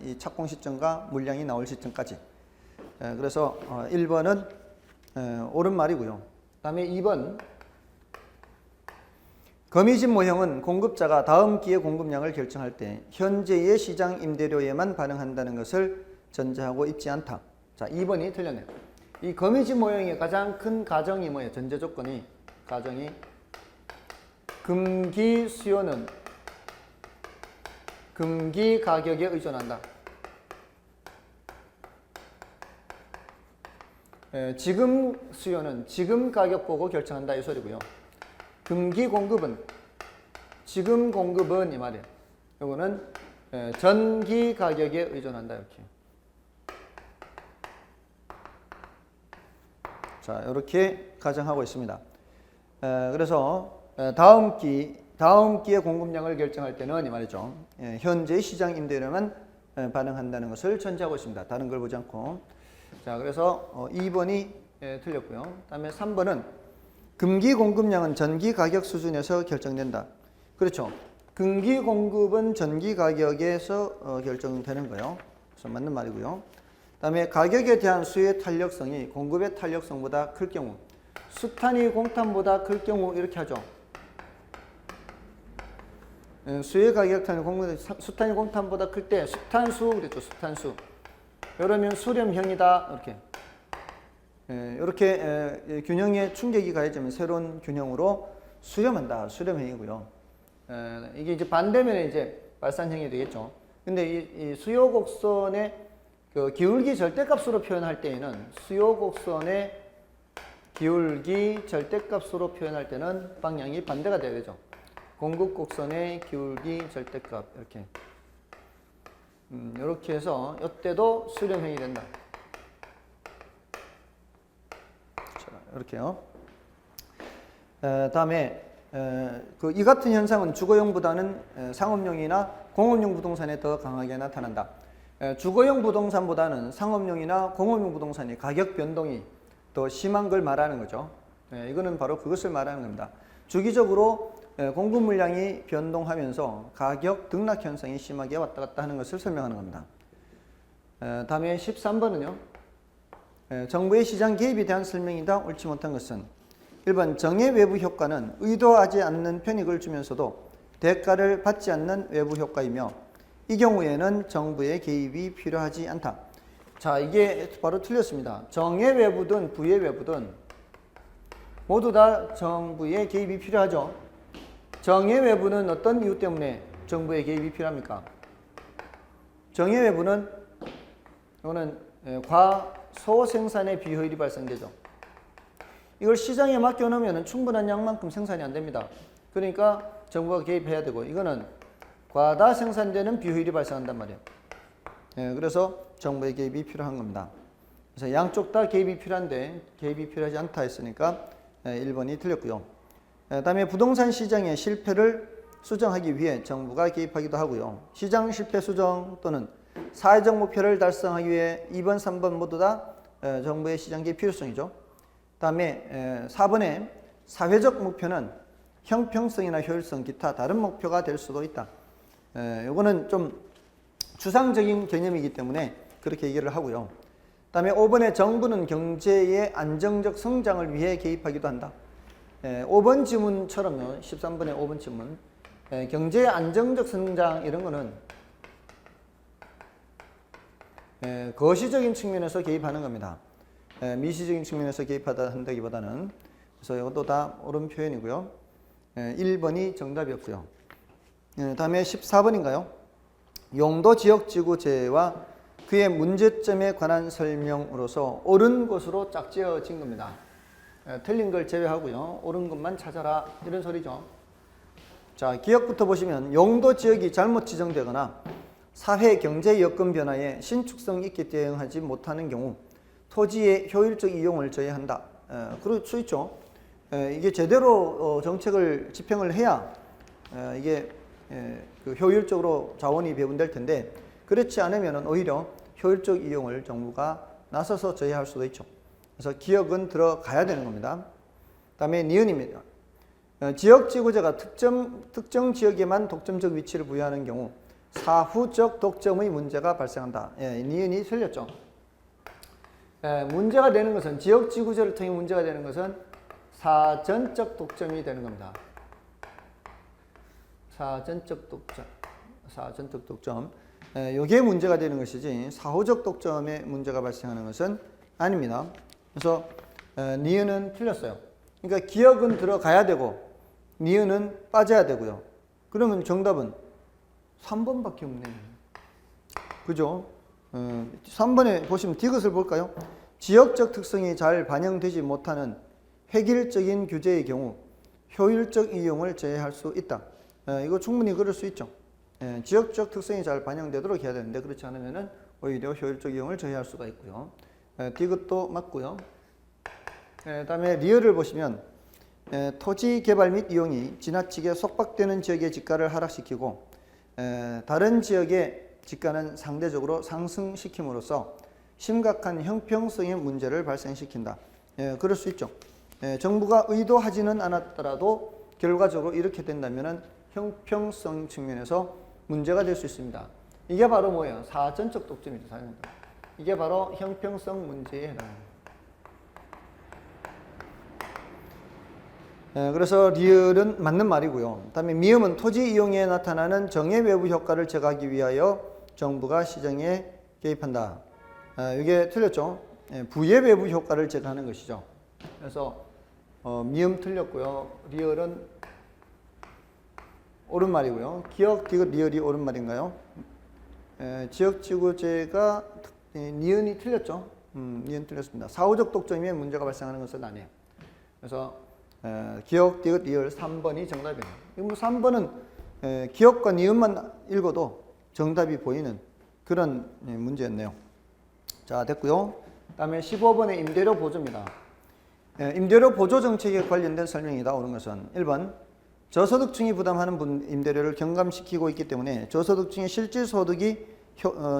이 착공 시점과 물량이 나올 시점까지. 그래서 1번은 옳은 말이고요. 그 다음에 2번 거미집 모형은 공급자가 다음 기회 공급량을 결정할 때 현재의 시장 임대료에만 반응한다는 것을 전제하고 있지 않다. 자, 2번이 틀렸네요. 이 거미집 모형의 가장 큰 가정이 뭐예요? 전제 조건이 금기 수요는 금기 가격에 의존한다. 지금 수요는 지금 가격 보고 결정한다 이 소리고요. 금기 공급은 지금 공급은 이 말이에요. 요거는 전기 가격에 의존한다 이렇게. 자, 이렇게 가정하고 있습니다. 그래서 다음 기의 공급량을 결정할 때는 이 말이죠. 현재 시장 임대료만 반영한다는 것을 전제하고 있습니다. 다른 걸 보지 않고. 자, 그래서 2번이 틀렸고요. 그다음에 3번은 금기 공급량은 전기 가격 수준에서 결정된다. 그렇죠. 금기 공급은 전기 가격에서 결정되는 거예요. 그래서 맞는 말이고요. 그다음에 가격에 대한 수요의 탄력성이 공급의 탄력성보다 클 경우, 수탄이 공탄보다 클 경우 이렇게 하죠. 수요의 가격 탄력 공급 수탄이 공탄보다 클 때 수탄수 그랬죠. 수탄수. 이러면 수렴형이다 이렇게. 이렇게 균형에 충격이 가해지면 새로운 균형으로 수렴한다. 수렴형이고요. 이게 이제 반대면에 이제 발산형이 되겠죠. 근데 이 수요 곡선의 그 기울기 절대값으로 표현할 때에는 수요 곡선의 기울기 절대값으로 표현할 때는 방향이 반대가 돼야 되죠. 공급 곡선의 기울기 절대값 이렇게. 이렇게 해서 이때도 수렴형이 된다. 자, 이렇게요. 다음에 이 같은 현상은 주거용보다는 상업용이나 공업용 부동산에 더 강하게 나타난다. 주거용 부동산보다는 상업용이나 공업용 부동산이 가격 변동이 더 심한 걸 말하는 거죠. 이거는 바로 그것을 말하는 겁니다. 주기적으로 공급 물량이 변동하면서 가격 등락 현상이 심하게 왔다 갔다 하는 것을 설명하는 겁니다. 다음에 13번은요. 정부의 시장 개입에 대한 설명이다. 옳지 못한 것은 1번 정의 외부 효과는 의도하지 않는 편익을 주면서도 대가를 받지 않는 외부 효과이며 이 경우에는 정부의 개입이 필요하지 않다. 자, 이게 바로 틀렸습니다. 정의 외부든 부의 외부든 모두 다 정부의 개입이 필요하죠. 정의 외부는 어떤 이유 때문에 정부의 개입이 필요합니까? 정의 외부는 이거는 과소 생산의 비효율이 발생되죠. 이걸 시장에 맡겨놓으면 충분한 양만큼 생산이 안 됩니다. 그러니까 정부가 개입해야 되고 이거는 과다 생산되는 비효율이 발생한단 말이에요. 그래서 정부의 개입이 필요한 겁니다. 그래서 양쪽 다 개입이 필요한데 개입이 필요하지 않다 했으니까 1번이 틀렸고요. 다음에 부동산 시장의 실패를 수정하기 위해 정부가 개입하기도 하고요. 시장 실패 수정 또는 사회적 목표를 달성하기 위해 2번, 3번 모두 다 정부의 시장 개입 필요성이죠. 다음에 4번에 사회적 목표는 형평성이나 효율성, 기타 다른 목표가 될 수도 있다. 이거는 좀 추상적인 개념이기 때문에 그렇게 얘기를 하고요. 다음에 5번에 정부는 경제의 안정적 성장을 위해 개입하기도 한다. 5번 지문처럼요. 13번의 5번 지문. 경제의 안정적 성장 이런 거는 거시적인 측면에서 개입하는 겁니다. 미시적인 측면에서 개입하다 한다기보다는. 그래서 이것도 다 옳은 표현이고요. 1번이 정답이었고요. 다음에 14번인가요? 용도 지역지구제와 그의 문제점에 관한 설명으로서 옳은 것으로 짝지어진 겁니다. 틀린 걸 제외하고요. 옳은 것만 찾아라 이런 소리죠. 자, 기억부터 보시면 용도 지역이 잘못 지정되거나 사회 경제 여건 변화에 신축성 있게 대응하지 못하는 경우 토지의 효율적 이용을 저해한다. 그럴 수 있죠. 이게 제대로 정책을 집행을 해야 이게 그 효율적으로 자원이 배분될 텐데 그렇지 않으면 오히려 효율적 이용을 정부가 나서서 저해할 수도 있죠. 그래서 기억은 들어가야 되는 겁니다. 다음에 니은입니다. 지역지구제가 특정 지역에만 독점적 위치를 부여하는 경우 사후적 독점의 문제가 발생한다. 니은이 틀렸죠. 문제가 되는 것은 지역지구제를 통해 문제가 되는 것은 사전적 독점이 되는 겁니다. 사전적 독점. 이게 문제가 되는 것이지 사후적 독점에 문제가 발생하는 것은 아닙니다. 그래서 니은은 틀렸어요. 그러니까 기억은 들어가야 되고 니은은 빠져야 되고요. 그러면 정답은 3번밖에 없네요. 그죠? 3번에 보시면 디귿을 볼까요? 지역적 특성이 잘 반영되지 못하는 획일적인 규제의 경우 효율적 이용을 제외할 수 있다. 이거 충분히 그럴 수 있죠. 지역적 특성이 잘 반영되도록 해야 되는데 그렇지 않으면은 오히려 효율적 이용을 저해할 수가 있고요. 디귿도 맞고요. 그다음에 리을을 보시면 토지 개발 및 이용이 지나치게 속박되는 지역의 지가를 하락시키고 다른 지역의 지가는 상대적으로 상승시킴으로써 심각한 형평성의 문제를 발생시킨다. 그럴 수 있죠. 정부가 의도하지는 않았더라도 결과적으로 이렇게 된다면 형평성 측면에서 문제가 될 수 있습니다. 이게 바로 뭐예요? 사전적 독점이죠. 이게 바로 형평성 문제에 해당합니다. 그래서 리을은 맞는 말이고요. 다음에 미음은 토지 이용에 나타나는 정해 외부 효과를 제거하기 위하여 정부가 시정에 개입한다. 이게 틀렸죠? 부의 외부 효과를 제거하는 것이죠. 그래서 미음 틀렸고요. 리을은 옳은 말이고요. 기역, 디귿, 리을이 옳은 말인가요? 지역지구제가 니은이 틀렸죠? 니은 틀렸습니다. 사후적 독점에 문제가 발생하는 것은 아니에요. 그래서 기역, 디귿, 리을 3번이 정답이에요. 뭐 3번은 기역과 니은만 읽어도 정답이 보이는 그런 문제였네요. 자, 됐고요. 다음에 15번의 임대료 보조입니다. 임대료 보조 정책에 관련된 설명이다. 옳은 것은 1번 저소득층이 부담하는 임대료를 경감시키고 있기 때문에 저소득층의 실질 소득이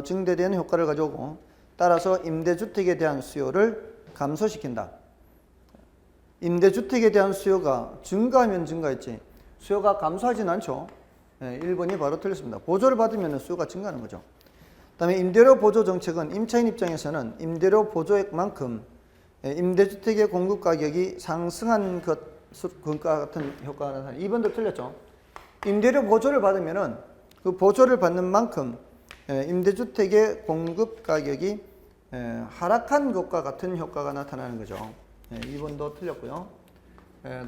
증대되는 효과를 가져오고 따라서 임대주택에 대한 수요를 감소시킨다. 임대주택에 대한 수요가 증가하면 증가했지 수요가 감소하진 않죠. 1번이 바로 틀렸습니다. 보조를 받으면 수요가 증가하는 거죠. 그다음에 임대료 보조 정책은 임차인 입장에서는 임대료 보조액만큼 임대주택의 공급 가격이 상승한 것과 같은 효과가 나타나는 2번도 틀렸죠. 임대료 보조를 받으면은 그 보조를 받는 만큼 임대주택의 공급 가격이 하락한 것과 같은 효과가 나타나는 거죠. 2번도 틀렸고요.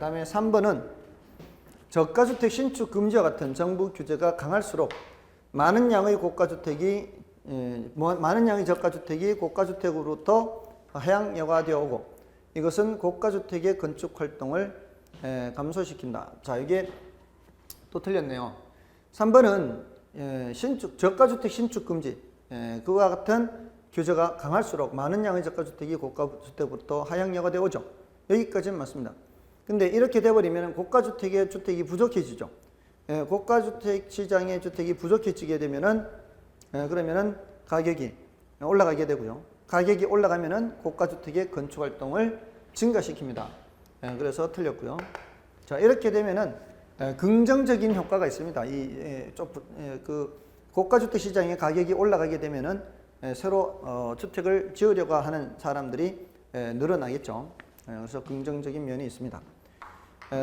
다음에 3번은 저가주택 신축 금지와 같은 정부 규제가 강할수록 많은 양의 저가주택이 고가주택으로부터 하향여가되어 오고 이것은 고가주택의 건축 활동을 감소시킨다. 자, 이게 또 틀렸네요. 3번은 저가주택 신축 금지 그와 같은 규제가 강할수록 많은 양의 저가주택이 고가주택부터 하향여가되어 오죠. 여기까지는 맞습니다. 근데 이렇게 돼버리면 고가주택의 주택이 부족해지죠. 고가주택 시장의 주택이 부족해지게 되면은 그러면은 가격이 올라가게 되고요. 가격이 올라가면은 고가주택의 건축 활동을 증가시킵니다. 그래서 틀렸고요. 자, 이렇게 되면은 긍정적인 효과가 있습니다. 그 고가주택 시장의 가격이 올라가게 되면은 새로 주택을 지으려고 하는 사람들이 늘어나겠죠. 그래서 긍정적인 면이 있습니다.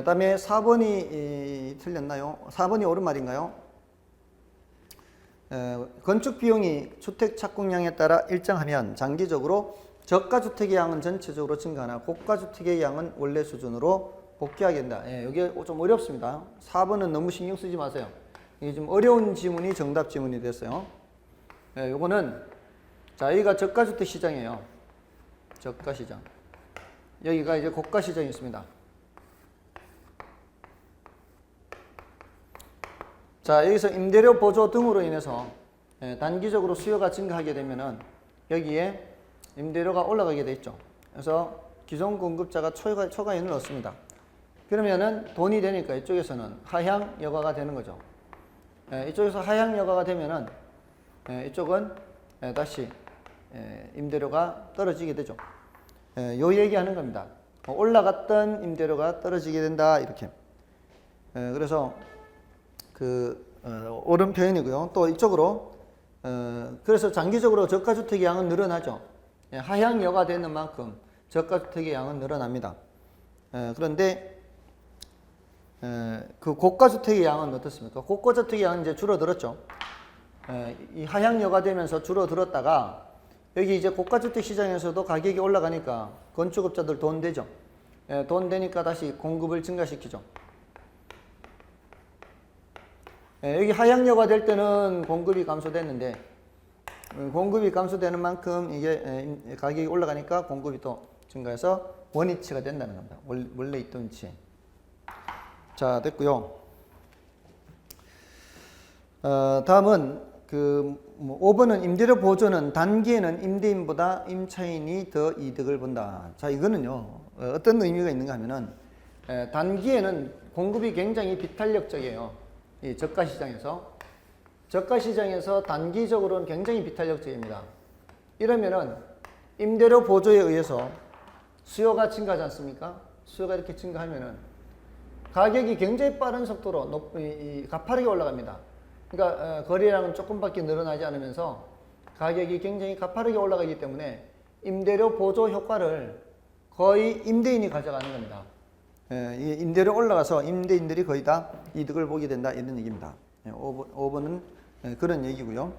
다음에 4번이 틀렸나요? 4번이 옳은 말인가요? 건축 비용이 주택 착공량에 따라 일정하면 장기적으로 저가주택의 양은 전체적으로 증가하나 고가주택의 양은 원래 수준으로 복귀하게 된다. 이게 좀 어렵습니다. 4번은 너무 신경 쓰지 마세요. 이게 좀 어려운 지문이 정답 지문이 됐어요. 요거는 자, 여기가 저가주택 시장이에요. 저가시장. 여기가 이제 고가시장이 있습니다. 자, 여기서 임대료 보조 등으로 인해서 단기적으로 수요가 증가하게 되면은 여기에 임대료가 올라가게 돼 있죠. 그래서 기존 공급자가 초과인을 넣습니다. 그러면은 돈이 되니까 이쪽에서는 하향 여가가 되는 거죠. 이쪽에서 하향 여가가 되면은 이쪽은 다시 임대료가 떨어지게 되죠. 요 얘기하는 겁니다. 올라갔던 임대료가 떨어지게 된다 이렇게. 그래서 옳은 표현이고요. 또 이쪽으로 그래서 장기적으로 저가주택의 양은 늘어나죠. 하향여가 되는 만큼 저가주택의 양은 늘어납니다. 그런데 그 고가주택의 양은 어떻습니까? 고가주택의 양은 이제 줄어들었죠. 이 하향여가 되면서 줄어들었다가 여기 이제 고가주택 시장에서도 가격이 올라가니까 건축업자들 돈 되죠. 돈 되니까 다시 공급을 증가시키죠. 여기 하향여가 될 때는 공급이 감소됐는데 공급이 감소되는 만큼 이게 가격이 올라가니까 공급이 또 증가해서 원위치가 된다는 겁니다. 원래 있던 위치. 자, 됐고요. 다음은 5번은 임대료 보조는 단기에는 임대인보다 임차인이 더 이득을 본다. 자, 이거는요, 어떤 의미가 있는가 하면은, 단기에는 공급이 굉장히 비탄력적이에요. 이 저가 시장에서. 저가 시장에서 단기적으로는 굉장히 비탄력적입니다. 이러면은 임대료 보조에 의해서 수요가 증가하지 않습니까? 수요가 이렇게 증가하면은 가격이 굉장히 빠른 속도로 가파르게 올라갑니다. 그러니까 거래량은 조금밖에 늘어나지 않으면서 가격이 굉장히 가파르게 올라가기 때문에 임대료 보조 효과를 거의 임대인이 가져가는 겁니다. 이게 임대료 올라가서 임대인들이 거의 다 이득을 보게 된다, 이런 얘기입니다. 5번은 그런 얘기고요.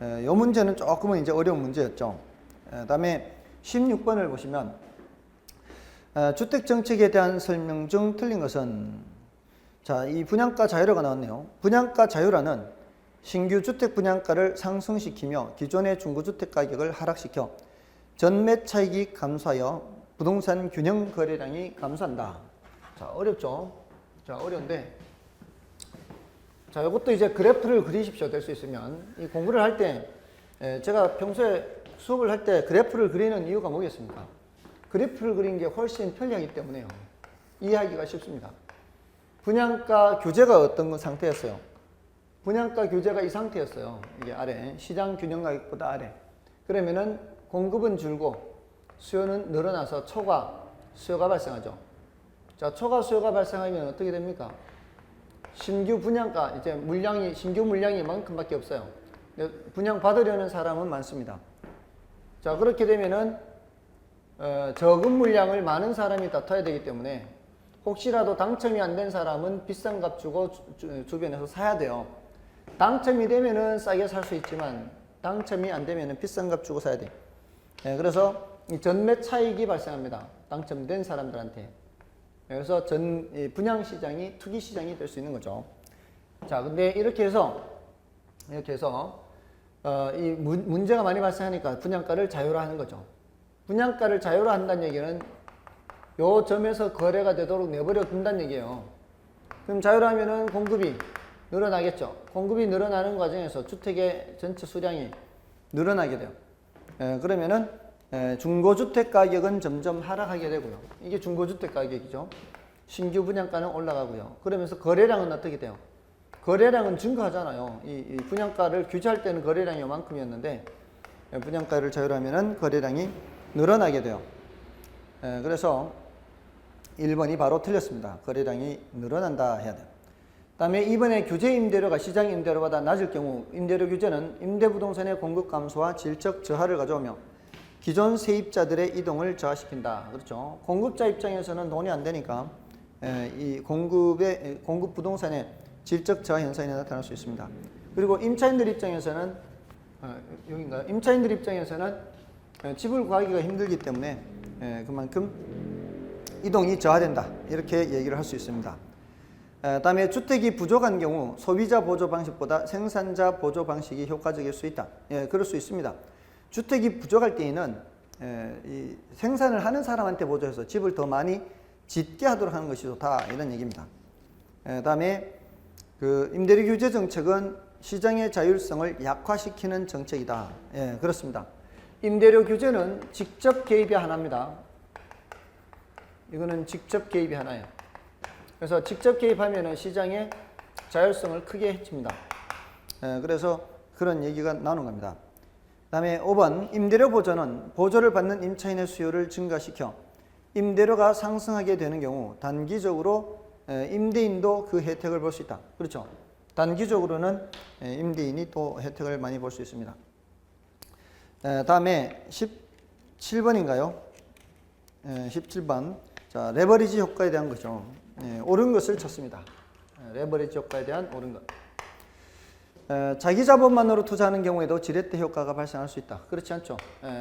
이 문제는 조금은 이제 어려운 문제였죠. 다음에 16번을 보시면 주택정책에 대한 설명 중 틀린 것은, 자, 이 분양가 자율화가 나왔네요. 분양가 자율화는 신규 주택 분양가를 상승시키며 기존의 중고주택 가격을 하락시켜 전매 차익이 감소하여 부동산 균형 거래량이 감소한다. 자, 어렵죠? 자, 어려운데, 자, 이것도 이제 그래프를 그리십시오. 될 수 있으면. 이 공부를 할 때, 제가 평소에 수업을 할 때 그래프를 그리는 이유가 뭐겠습니까? 그래프를 그리는 게 훨씬 편리하기 때문에요. 이해하기가 쉽습니다. 분양가 규제가 어떤 상태였어요? 분양가 규제가 이 상태였어요. 이게 아래, 시장 균형 가격보다 아래. 그러면은 공급은 줄고 수요는 늘어나서 초과 수요가 발생하죠. 자, 초과 수요가 발생하면 어떻게 됩니까? 신규 분양가, 이제 물량이, 신규 물량이 이만큼밖에 없어요. 분양 받으려는 사람은 많습니다. 자, 그렇게 되면은 적은 물량을 많은 사람이 다퉈야 되기 때문에 혹시라도 당첨이 안 된 사람은 비싼 값 주고 주변에서 사야 돼요. 당첨이 되면은 싸게 살 수 있지만 당첨이 안 되면은 비싼 값 주고 사야 돼. 그래서 이 전매 차익이 발생합니다. 당첨된 사람들한테. 그래서 분양 시장이 투기 시장이 될 수 있는 거죠. 자, 근데 이렇게 해서 이 문제가 많이 발생하니까 분양가를 자율화하는 거죠. 분양가를 자율화한다는 얘기는 요 점에서 거래가 되도록 내버려 둔다는 얘기예요. 그럼 자율화하면은 공급이 늘어나겠죠. 공급이 늘어나는 과정에서 주택의 전체 수량이 늘어나게 돼요. 그러면은 중고주택 가격은 점점 하락하게 되고요. 이게 중고주택 가격이죠. 신규 분양가는 올라가고요. 그러면서 거래량은 어떻게 돼요? 거래량은 증가하잖아요. 이 분양가를 규제할 때는 거래량이 요만큼이었는데 분양가를 자율화하면은 거래량이 늘어나게 돼요. 그래서 1번이 바로 틀렸습니다. 거래량이 늘어난다 해야 돼요. 다음에 이번에 규제 임대료가 시장 임대료보다 낮을 경우 임대료 규제는 임대부동산의 공급 감소와 질적 저하를 가져오며 기존 세입자들의 이동을 저하시킨다. 그렇죠. 공급자 입장에서는 돈이 안 되니까 이 공급 부동산의 질적 저하 현상이 나타날 수 있습니다. 그리고 임차인들 입장에서는 여기인가요? 임차인들 입장에서는 집을 구하기가 힘들기 때문에 그만큼 이동이 저하된다. 이렇게 얘기를 할 수 있습니다. 다음에 주택이 부족한 경우 소비자 보조 방식보다 생산자 보조 방식이 효과적일 수 있다. 그럴 수 있습니다. 주택이 부족할 때에는 이 생산을 하는 사람한테 보조해서 집을 더 많이 짓게 하도록 하는 것이 좋다. 이런 얘기입니다. 다음에 그 임대료 규제 정책은 시장의 자율성을 약화시키는 정책이다. 그렇습니다. 임대료 규제는 직접 개입이 하나입니다. 이거는 직접 개입이 하나예요. 그래서 직접 개입하면은 시장의 자율성을 크게 해칩니다. 그래서 그런 얘기가 나오는 겁니다. 그 다음에 5번 임대료 보조는 보조를 받는 임차인의 수요를 증가시켜 임대료가 상승하게 되는 경우 단기적으로 임대인도 그 혜택을 볼 수 있다. 그렇죠. 단기적으로는 임대인이 또 혜택을 많이 볼 수 있습니다. 다음에 17번인가요? 17번. 자, 레버리지 효과에 대한 거죠. 옳은 것을 찾습니다. 레버리지 효과에 대한 옳은 것. 자기 자본만으로 투자하는 경우에도 지렛대 효과가 발생할 수 있다. 그렇지 않죠.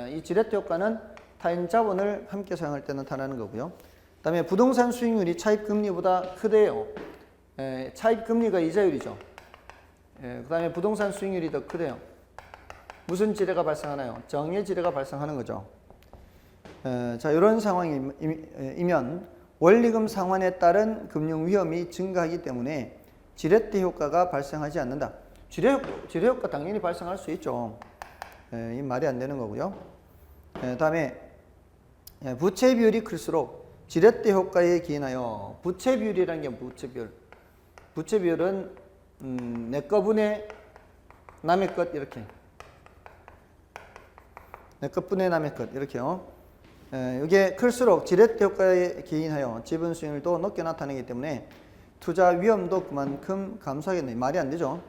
이 지렛대 효과는 타인 자본을 함께 사용할 때 나타나는 거고요. 그 다음에 부동산 수익률이 차입금리보다 크대요. 차입금리가 이자율이죠. 그 다음에 부동산 수익률이 더 크대요. 무슨 지뢰가 발생하나요? 정의 지뢰가 발생하는 거죠. 자, 이런 상황이면 원리금 상환에 따른 금융 위험이 증가하기 때문에 지렛대 효과가 발생하지 않는다. 지뢰효과 당연히 발생할 수 있죠. 이 말이 안 되는 거고요. 다음에 부채 비율이 클수록 지렛대 효과에 기인하여 부채 비율이라는 게 부채 비율. 부채 비율은 내 것분의 남의 것 이렇게. 내 것분의 남의 것 이렇게요. 이게 클수록 지렛대 효과에 기인하여 지분 수익률도 높게 나타나기 때문에 투자 위험도 그만큼 감소하겠네. 말이 안 되죠.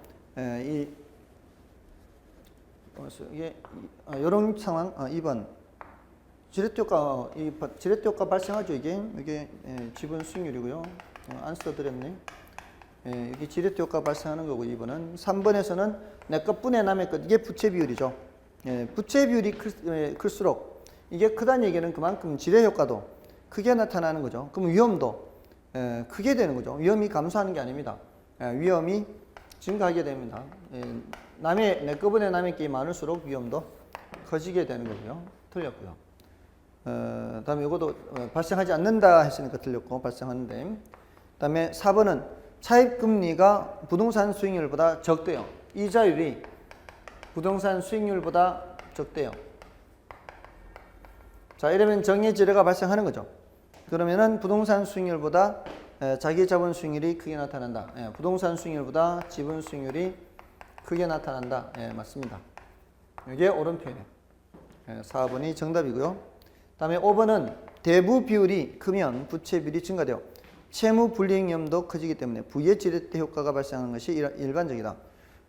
이게 이런 상황 2번 지렛대 효과 발생하죠. 이게 지분 수익률이고요. 안 써드렸네. 이게 지렛대 효과 발생하는 거고 2번은 3번에서는 내 것분의 남의 것 이게 부채 비율이죠. 부채 비율이 클수록 이게 크다는 얘기는 그만큼 지렛 효과도 크게 나타나는 거죠. 그럼 위험도 크게 되는 거죠. 위험이 감소하는 게 아닙니다. 위험이 증가하게 됩니다. 내 것분의 남의 게 많을수록 위험도 커지게 되는 거고요. 틀렸고요. 다음에 이것도 발생하지 않는다 했으니까 틀렸고 발생하는데 다음에 4번은 차입금리가 부동산 수익률보다 적대요. 이자율이 부동산 수익률보다 적대요. 자, 이러면 정해지뢰가 발생하는 거죠. 그러면은 부동산 수익률보다 자기 자본 수익률이 크게 나타난다. 부동산 수익률보다 지분 수익률이 크게 나타난다. 맞습니다. 이게 옳은 표현이에요. 4번이 정답이고요. 다음에 5번은 대부 비율이 크면 부채 비율이 증가되어 채무 불이익 위험도 커지기 때문에 부의 지렛대 효과가 발생하는 것이 일반적이다.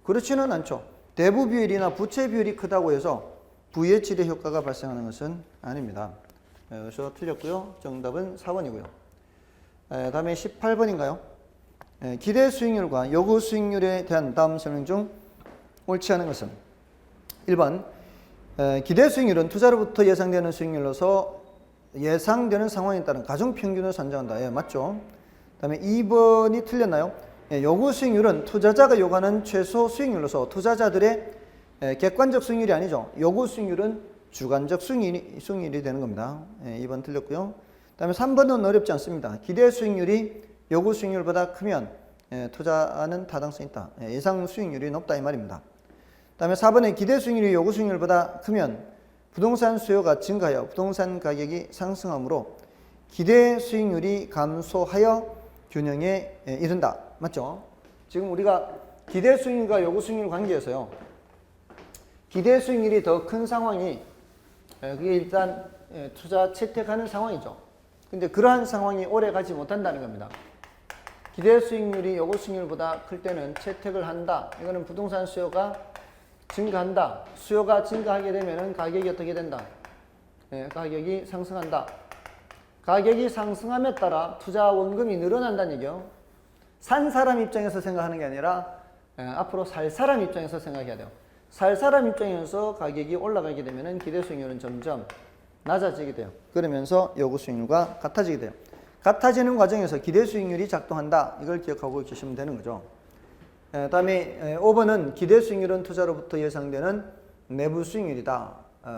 그렇지는 않죠. 대부 비율이나 부채 비율이 크다고 해서 부의 지렛 효과가 발생하는 것은 아닙니다. 그래서 틀렸고요. 정답은 4번이고요. 다음에 18번인가요? 기대 수익률과 요구 수익률에 대한 다음 설명 중 옳지 않은 것은 1번 기대 수익률은 투자로부터 예상되는 수익률로서 예상되는 상황에 따른 가중평균을 산정한다. 맞죠? 그 다음에 2번이 틀렸나요? 요구 수익률은 투자자가 요구하는 최소 수익률로서 투자자들의 객관적 수익률이 아니죠. 요구 수익률은 주관적 수익률이 되는 겁니다. 2번 틀렸고요. 그 다음에 3번은 어렵지 않습니다. 기대 수익률이 요구 수익률보다 크면 투자하는 타당성이 있다. 예상 수익률이 높다 이 말입니다. 그 다음에 4번에 기대 수익률이 요구 수익률보다 크면 부동산 수요가 증가하여 부동산 가격이 상승하므로 기대 수익률이 감소하여 균형에 이른다. 맞죠? 지금 우리가 기대 수익률과 요구 수익률 관계에서요. 기대 수익률이 더 큰 상황이 그게 일단 투자 채택하는 상황이죠. 근데 그러한 상황이 오래 가지 못한다는 겁니다. 기대 수익률이 요구 수익률보다 클 때는 채택을 한다. 이거는 부동산 수요가 증가한다. 수요가 증가하게 되면 가격이 어떻게 된다? 가격이 상승한다. 가격이 상승함에 따라 투자 원금이 늘어난다는 얘기요. 산 사람 입장에서 생각하는 게 아니라 앞으로 살 사람 입장에서 생각해야 돼요. 살 사람 입장에서 가격이 올라가게 되면 기대 수익률은 점점 낮아지게 돼요. 그러면서 요구 수익률과 같아지게 돼요. 같아지는 과정에서 기대 수익률이 작동한다. 이걸 기억하고 계시면 되는 거죠. 다음에 5번은 기대 수익률은 투자로부터 예상되는 내부 수익률이다.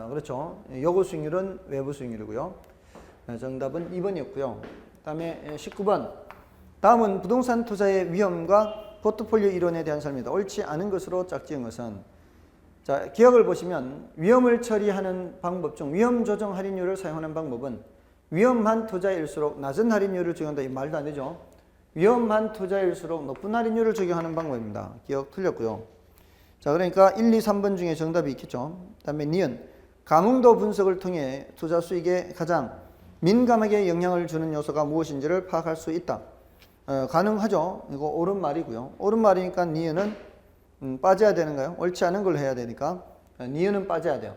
그렇죠. 요구 수익률은 외부 수익률이고요. 정답은 2번이었고요. 다음에 19번. 다음은 부동산 투자의 위험과 포트폴리오 이론에 대한 설명입니다. 옳지 않은 것으로 짝지은 것은 자, 기억을 보시면 위험을 처리하는 방법 중 위험 조정 할인율을 사용하는 방법은 위험한 투자일수록 낮은 할인율을 적용한다. 이 말도 안 되죠. 위험한 투자일수록 높은 할인율을 적용하는 방법입니다. 기억 틀렸고요. 자, 그러니까 1, 2, 3번 중에 정답이 있겠죠. 그다음에 니은 가뭉도 분석을 통해 투자 수익에 가장 민감하게 영향을 주는 요소가 무엇인지를 파악할 수 있다. 가능하죠. 이거 옳은 말이고요. 옳은 말이니까 니은은 빠져야 되는가요? 옳지 않은 걸 해야 되니까 니은은 빠져야 돼요.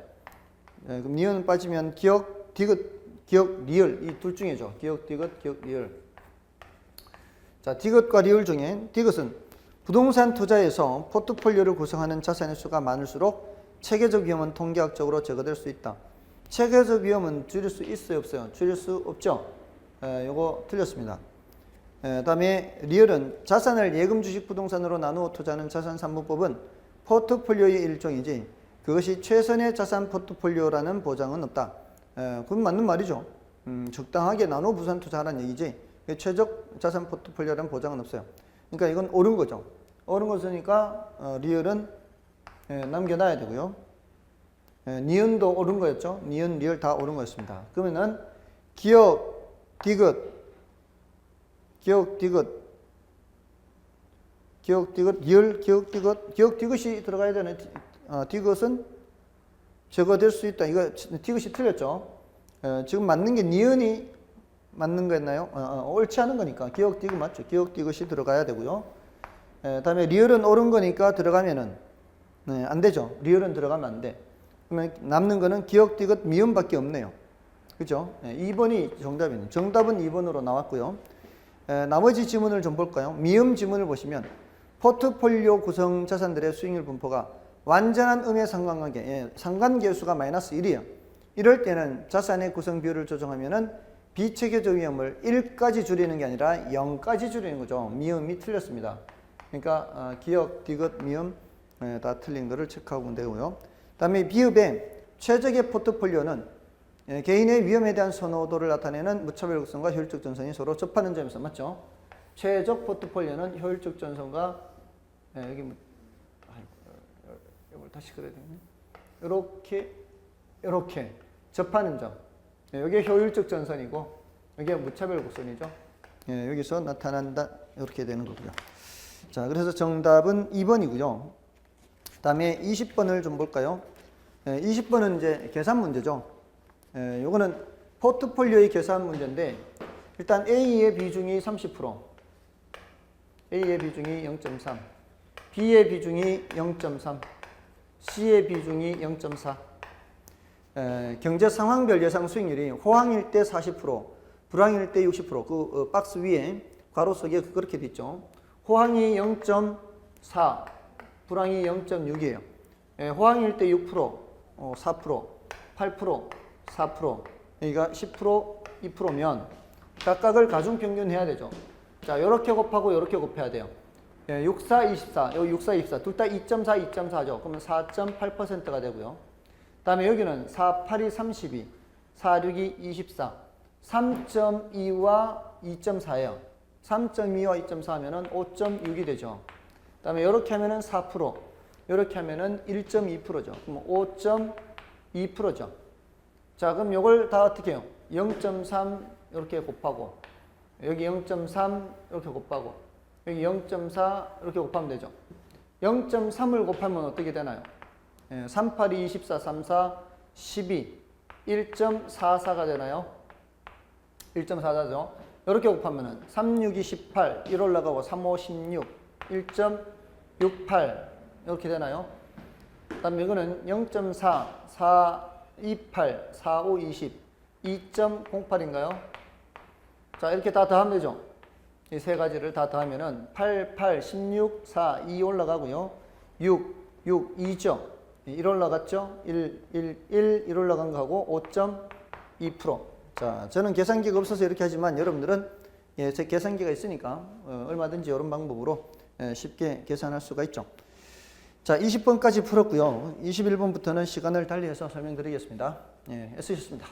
그럼 니은은 빠지면 기억, 디귿, 기억, 리을 이 둘 중에죠. 기억, 디귿, 기억, 리을. 자, 디귿과 리을 중에 디귿은 부동산 투자에서 포트폴리오를 구성하는 자산의 수가 많을수록 체계적 위험은 통계학적으로 제거될 수 있다. 체계적 위험은 줄일 수 있어요, 없어요? 줄일 수 없죠. 요거 틀렸습니다. 다음에 리얼은 자산을 예금, 주식, 부동산으로 나누어 투자하는 자산 산분법은 포트폴리오의 일종이지 그것이 최선의 자산 포트폴리오라는 보장은 없다. 그건 맞는 말이죠. 적당하게 나누어 부산 투자하라는 얘기지 최적 자산 포트폴리오라는 보장은 없어요. 그러니까 이건 옳은 거죠. 옳은 거 쓰니까 리을은 남겨놔야 되고요. 니은도 옳은 거였죠. 니은, 리을 다 옳은 거였습니다. 그러면은 기역, 디귿, 기역, 디귿, 기역, 디귿, 리을, 기역, 디귿, 기역, 디귿이 들어가야 되는 디귿은 제거될 수 있다. 이거 디귿이 틀렸죠. 지금 맞는 게 니은이 맞는 거였나요? 옳지 않은 거니까 기역, 디귿 맞죠. 기역, 디귿이 들어가야 되고요. 다음에 리을은 옳은 거니까 들어가면은 안 되죠. 리을은 들어가면 안 돼. 그러면 남는 거는 기역, 디귿, 미음밖에 없네요. 그죠? 2번이 정답이네요. 정답은 2번으로 나왔고요. 나머지 지문을 좀 볼까요? 미음 지문을 보시면 포트폴리오 구성 자산들의 수익률 분포가 완전한 음의 상관관계, 상관계수가 마이너스 1이에요. 이럴 때는 자산의 구성 비율을 조정하면은 비체계적 위험을 1까지 줄이는 게 아니라 0까지 줄이는 거죠. 미음이 틀렸습니다. 그러니까 기역, 디귿, 미음 다 틀린 거를 체크하고 되고요. 다음에 비읍의 최적의 포트폴리오는 개인의 위험에 대한 선호도를 나타내는 무차별성과 효율적 전선이 서로 접하는 점에서 맞죠? 최적 포트폴리오는 효율적 전선과 여기 이걸 다시 그려야 되네. 이렇게 접하는 점. 이게 효율적 전선이고 이게 무차별 곡선이죠. 여기서 나타난다 이렇게 되는 거고요. 자, 그래서 정답은 2번이고요. 다음에 20번을 좀 볼까요? 20번은 이제 계산 문제죠. 요거는 포트폴리오의 계산 문제인데 일단 A의 비중이 30%, A의 비중이 0.3, B의 비중이 0.3, C의 비중이 0.4. 경제 상황별 예상 수익률이 호황일 때 40%, 불황일 때 60%. 그 박스 위에 괄호 속에 그렇게 돼 있죠. 호황이 0.4, 불황이 0.6이에요. 호황일 때 6%, 4%, 8%, 4%, 여기가 10%, 2%면 각각을 가중평균 해야 되죠. 자, 요렇게 곱하고 요렇게 곱해야 돼요. 6, 4, 24, 여기 6, 4, 24. 둘 다 2.4, 2.4죠. 그러면 4.8%가 되고요. 그 다음에 여기는 4, 8이 32, 4, 6이 24, 3.2와 2.4예요. 3.2와 2.4 하면은 5.6이 되죠. 그 다음에 이렇게 하면은 4%, 이렇게 하면은 1.2%죠. 그럼 5.2%죠. 자, 그럼 이걸 다 어떻게 해요? 0.3 이렇게 곱하고, 여기 0.3 이렇게 곱하고, 여기 0.4 이렇게 곱하면 되죠. 0.3을 곱하면 어떻게 되나요? 3, 8, 2, 24, 3, 4, 12, 1.44가 되나요? 1.44죠. 이렇게 곱하면은 3, 6, 2, 18, 1 올라가고 3, 5, 16, 1.68 이렇게 되나요? 그 다음에 이거는 0.4, 4, 28, 4, 5, 20, 2.08인가요? 자, 이렇게 다 더하면 되죠. 이 세 가지를 다 더하면은 8, 8, 16, 4, 2 올라가고요. 6, 6, 2죠. 1 올라갔죠? 1 올라간 거하고 5.2%. 자, 저는 계산기가 없어서 이렇게 하지만 여러분들은 제 계산기가 있으니까 얼마든지 이런 방법으로 쉽게 계산할 수가 있죠. 자, 20번까지 풀었고요. 21번부터는 시간을 달리해서 설명드리겠습니다. 애쓰셨습니다.